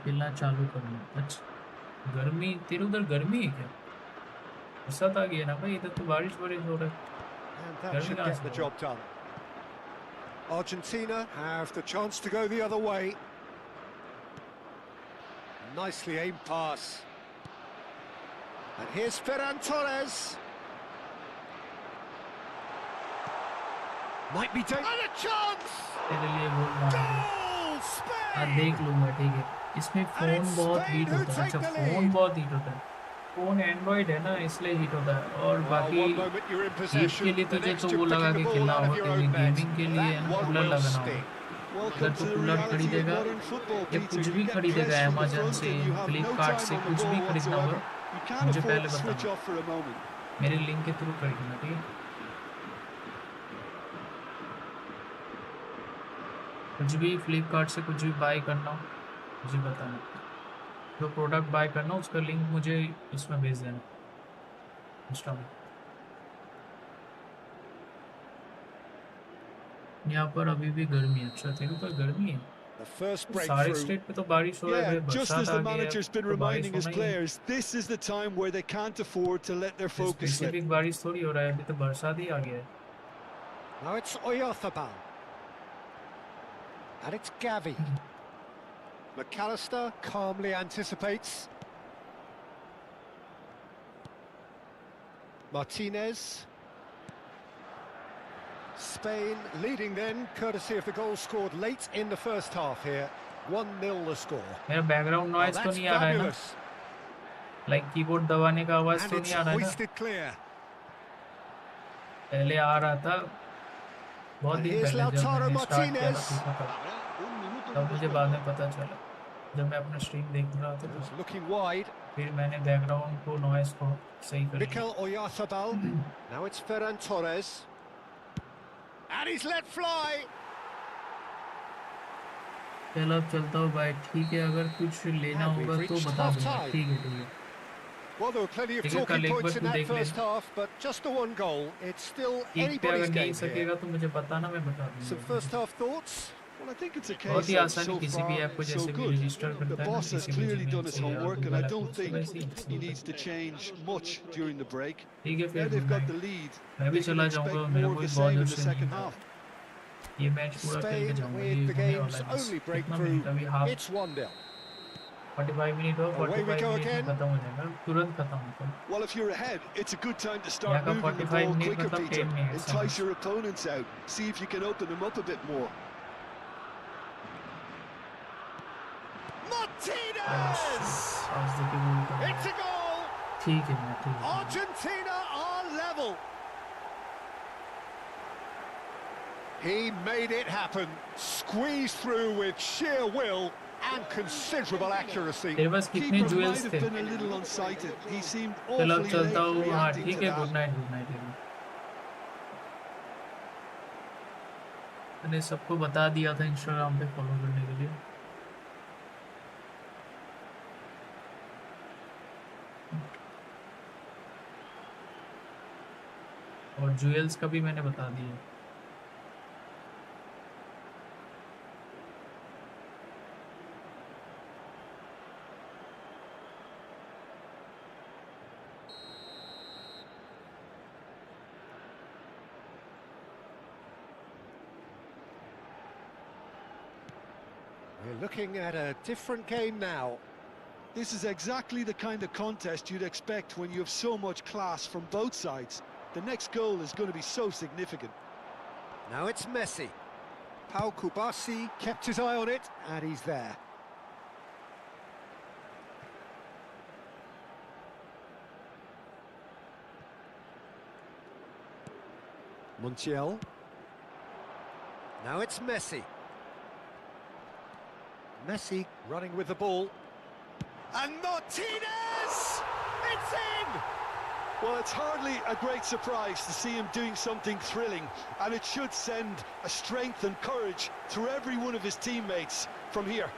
खेलना चालू करना। अच्छा, गर्मी तेरे उधर गर्मी है क्या? बरसात आ गई है ना भाई, इधर तो बारिश हो रहा है। And that Very should nice get the ball. job done. Argentina have the chance to go the other way. Nicely aimed pass. And here's Ferran Torres. Might be taking a chance. तेरे लिए गोल मारा है। Goal, हाँ Spain. देख लूँगा, ठीक है। इसमें And फ़ोन it's बहुत Spain हीट who होता है। take अच्छा, the फ़ोन lead. बहुत हीट होता है। फ़ोन एंड्रॉइड है ना, इसलिए हीट होता है। और Well, बाकी one moment you're in heat possession, के लिए the तुझे next तो you're वो लगा picking के the ball खेलना out of होगा, your क्योंकि own net. गेमिंग के लिए That कूलर one will लगाना होगा। sting. अगर Welcome तू to the cooler reality of खरीदेगा modern football, या Peter. कुछ You भी get खरीदेगा pressed from the Amazon front से, and you have no Flipkart time से, on the कुछ भी ball खरीदना होगा whatsoever. You can't मुझे afford पहले to switch बताना, off for a moment. मेरे लिंक के थ्रू खरीदना, ठीक है? कुछ भी फ्लिपकार्ट से कुछ भी बाय करना हो मुझे बताना, जो प्रोडक्ट बाय करना हो उसका लिंक मुझे इसमें भेज देना इंस्टा में। यहाँ पर अभी भी गर्मी है। अच्छा, तेरे ऊपर गर्मी है? The first सारे breakthrough. स्टेट पे तो बारिश हो रहा है, Yeah, just बरसात as आ the गई है, manager's been तो बारिश reminding his होना ही है। players, this is the time where they can't afford to let their focus slip. Specific बारिश थोड़ी हो रहा है, अभी तो बरसात ही आ गया है। Now it's Oyarzabal. And it's Gavi. McAllister calmly anticipates. Martinez. Spain leading then, courtesy of the goal scored late in the first half here. 1-0 the score. मेरा बैकग्राउंड Oh, नॉइज तो that's नहीं आ रहा है ना? fabulous. लाइक कीबोर्ड दबाने का आवाज And तो it's नहीं आ रहा है ना? hoisted clear. पहले आ रहा था, बहुत And दिन here's पहले जब Lautaro मैंने स्टार्ट किया था Martinez. FIFA तब Habrá un minuto तब de मुझे बाद में पता चला, जब मैं अपना स्ट्रीम देख रहा था It तो was looking wide. फिर मैंने बैकग्राउंड को नॉइज को सही कर लिया। Mikel Oyarzabal. Now it's Ferran Torres. And he's let fly. चल अब चलता हूँ भाई, ठीक है? अगर कुछ लेना And we've होगा तो reached बता दूंगा, half-time. ठीक है? ठीक है, Well, there were plenty of ठीक है, talking कल एक points बार in तू that देख first लेना। half, but just the one goal. It's still एक पे अगर anybody's नहीं game here. सकेगा तो मुझे बताना, मैं बता Some दूंगा। first half thoughts? Well, I think it's a बहुत case ही of आसानी so किसी भी far, ऐप को so जैसे भी good. रजिस्टर The करता है ना boss has किसी भी clearly जीमेल done his से या homework, and I Google app don't से think वैसे ही he slow needs to करता है। change much during the break. ठीक है Now फिर they've good got the night. lead. मैं भी They can चला जाऊंगा, expect मेरे more को of भी the बहुत same जोर in the से नींद second आ रहा half. है। ये मैच पूरा खेल के Spain जाऊंगा, with ये the होने वाला game's है बस। only कितना breakthrough. मिनट अभी? Half It's 1-0. 45 मिनट और Away we 45 go मिनट में again. खत्म हो जाएगा, तुरंत खत्म मतलब। Well, if you're ahead, it's a good time to यहाँ start का moving the 45 ball minute quicker, मतलब Peter. 10 मिनट समझ। Entice your opponents out. See if you can open them up a bit more. Martinez! आज देखिए गोल कर It's a goal! ठीक है मैं ठीक है। Argentina are level. He made it happen. Squeezed through with sheer will and considerable accuracy. तेरे पास कितने Keeper ज्वेल्स might थे? have been a little unsighted. He seemed चलो अब awfully चलता late हूँ। हाँ reacting ठीक to है, good that. Night good night. मैंने सबको बता दिया था इंस्टाग्राम पे फॉलो करने के लिए। और ज्वेल्स का भी मैंने बता दिया। We're looking at a different game now. This is exactly the kind of contest you'd expect when you have so much class from both sides. The next goal is going to be so significant. Now it's Messi. Pau Kubasi kept his eye on it, and he's there. Montiel. Now it's Messi. Messi running with the ball. And Martinez! It's in! Well, it's hardly a great surprise to see him doing something thrilling, and it should send a strength and courage through every one of his teammates from here.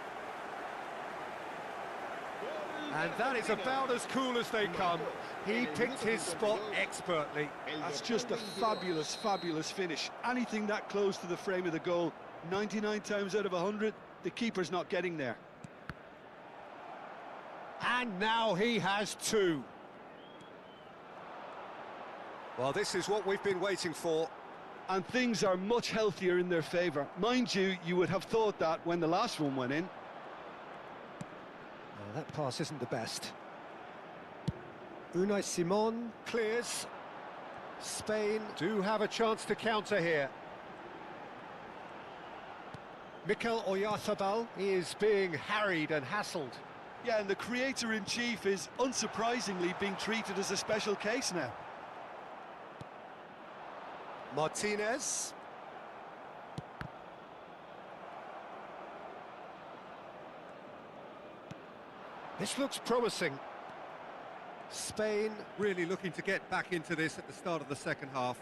And that is about as cool as they come. He picked his spot expertly. That's just a fabulous, fabulous finish. Anything that close to the frame of the goal, 99 times out of 100, the keeper's not getting there. And now he has two. Well, this is what we've been waiting for. And things are much healthier in their favour. Mind you, you would have thought that when the last one went in. That pass isn't the best. Unai Simon clears. Spain do have a chance to counter here. Mikel Oyarzabal is being harried and hassled. Yeah, and the creator-in-chief is unsurprisingly being treated as a special case now. Martinez. This looks promising. Spain really looking to get back into this at the start of the second half.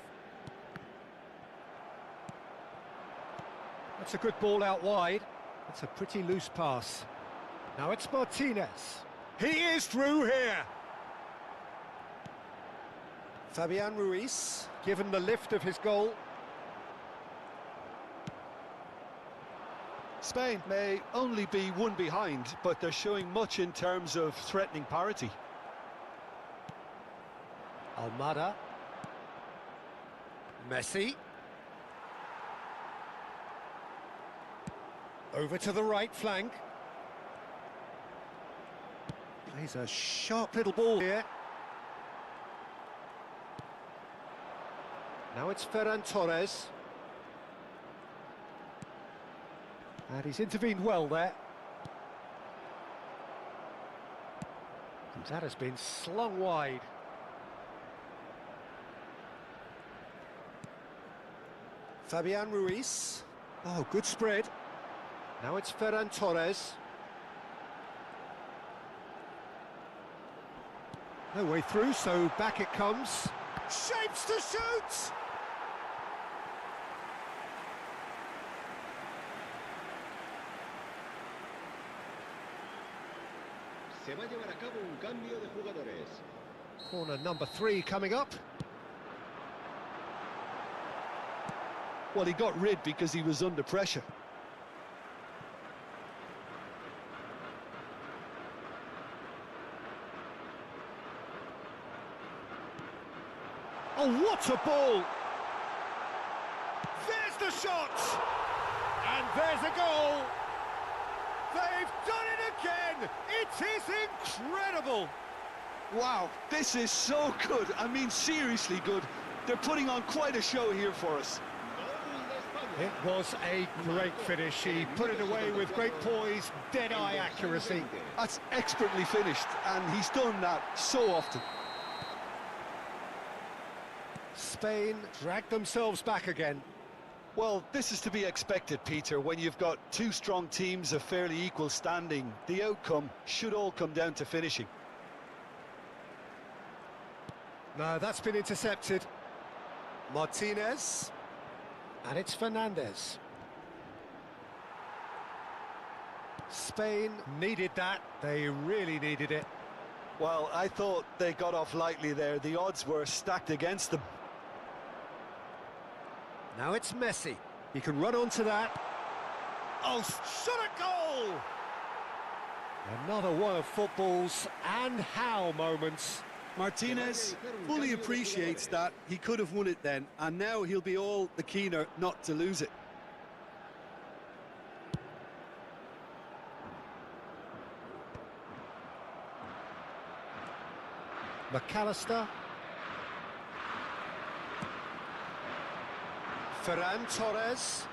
That's a good ball out wide. It's a pretty loose pass. Now it's Martinez. He is through here. Fabian Ruiz, given the lift of his goal. Spain may only be one behind, but they're showing much in terms of threatening parity. Almada. Messi. Over to the right flank. Plays a sharp little ball here. Now it's Ferran Torres. And he's intervened well there. And that has been slung wide. Fabian Ruiz. Oh, good spread. Now it's Ferran Torres. No way through, so back it comes. Shapes to shoot! Se va a llevar a cabo un cambio de jugadores. Corner number 3 coming up. Well, he got rid because he was under pressure. Oh, what a ball! There's the shot! And there's a goal! They've done it again! It is incredible! Wow, this is so good. I mean, seriously good. They're putting on quite a show here for us. It was a great finish. He put it away with great poise, dead-eye accuracy. That's expertly finished, and he's done that so often. Spain dragged themselves back again. Well, this is to be expected, Peter. When you've got two strong teams of fairly equal standing, the outcome should all come down to finishing. No, that's been intercepted. Martinez. And it's Fernandez. Spain needed that. They really needed it. Well, I thought they got off lightly there. The odds were stacked against them. Now it's Messi. He can run onto that. Oh, shot a goal! Another one of football's and how moments. Martinez fully appreciates that. He could have won it then, and now he'll be all the keener not to lose it. McAllister. Ferran Torres.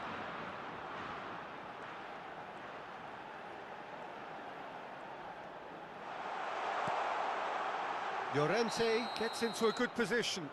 Llorente gets into a good position.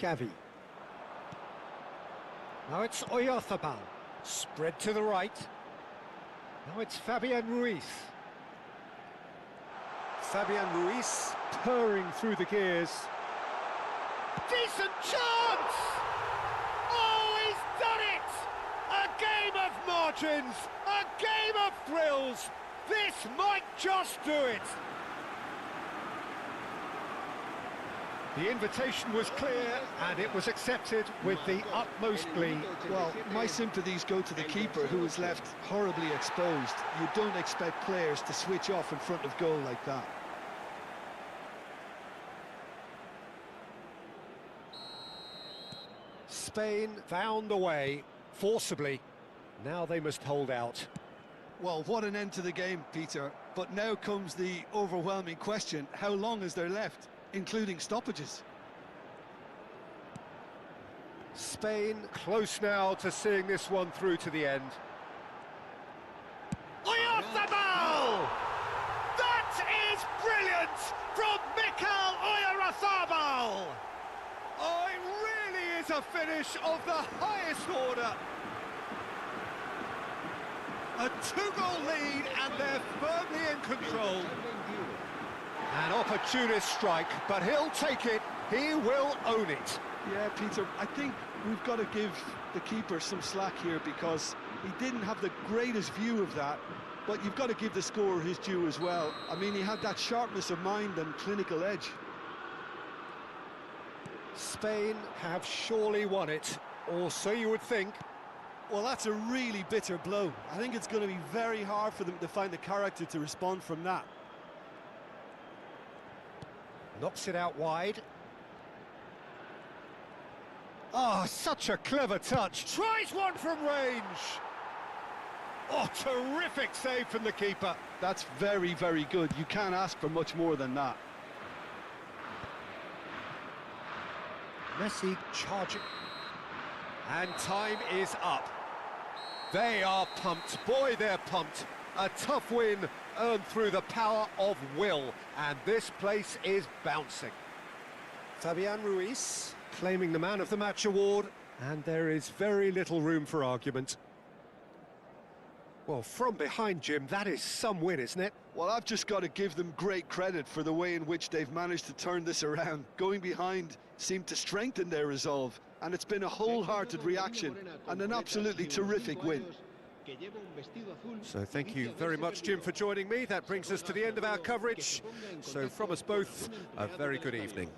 Gavi. Now it's Oyarzabal. Spread to the right. Now it's Fabian Ruiz. Fabian Ruiz purring through the gears. Decent chance! Oh, he's done it! A game of margins! A game of thrills! This might just do it! The invitation was clear, and it was accepted with the utmost glee. Well, my sympathies go to the keeper, who was left horribly exposed. You don't expect players to switch off in front of goal like that. Spain found a way, forcibly. Now they must hold out. Well, what an end to the game, Peter. But now comes the overwhelming question: how long is there left, including stoppages? Spain close now to seeing this one through to the end. Oyarzabal! That is brilliant from Mikel Oyarzabal! Oh, it really is a finish of the highest order. A two-goal lead, and they're firmly in control. An opportunist strike, but he'll take it. He will own it. Yeah, Peter, I think we've got to give the keeper some slack here, because he didn't have the greatest view of that, but you've got to give the scorer his due as well. I mean, he had that sharpness of mind and clinical edge. Spain have surely won it, or so you would think. Well, that's a really bitter blow. I think it's going to be very hard for them to find the character to respond from that. Knocks it out wide. Oh, such a clever touch. Tries one from range. Oh, terrific save from the keeper. That's very, very good. You can't ask for much more than that. Messi charging. And time is up. They are pumped. Boy, they're pumped. A tough win earned through the power of will. And this place is bouncing. Fabian Ruiz claiming the Man of the Match award. And there is very little room for argument. Well, from behind, Jim, that is some win, isn't it? Well, I've just got to give them great credit for the way in which they've managed to turn this around. Going behind seemed to strengthen their resolve, and it's been a wholehearted reaction and an absolutely terrific win. So thank you very much, Jim, for joining me. That brings us to the end of our coverage. So from us both, a very good evening.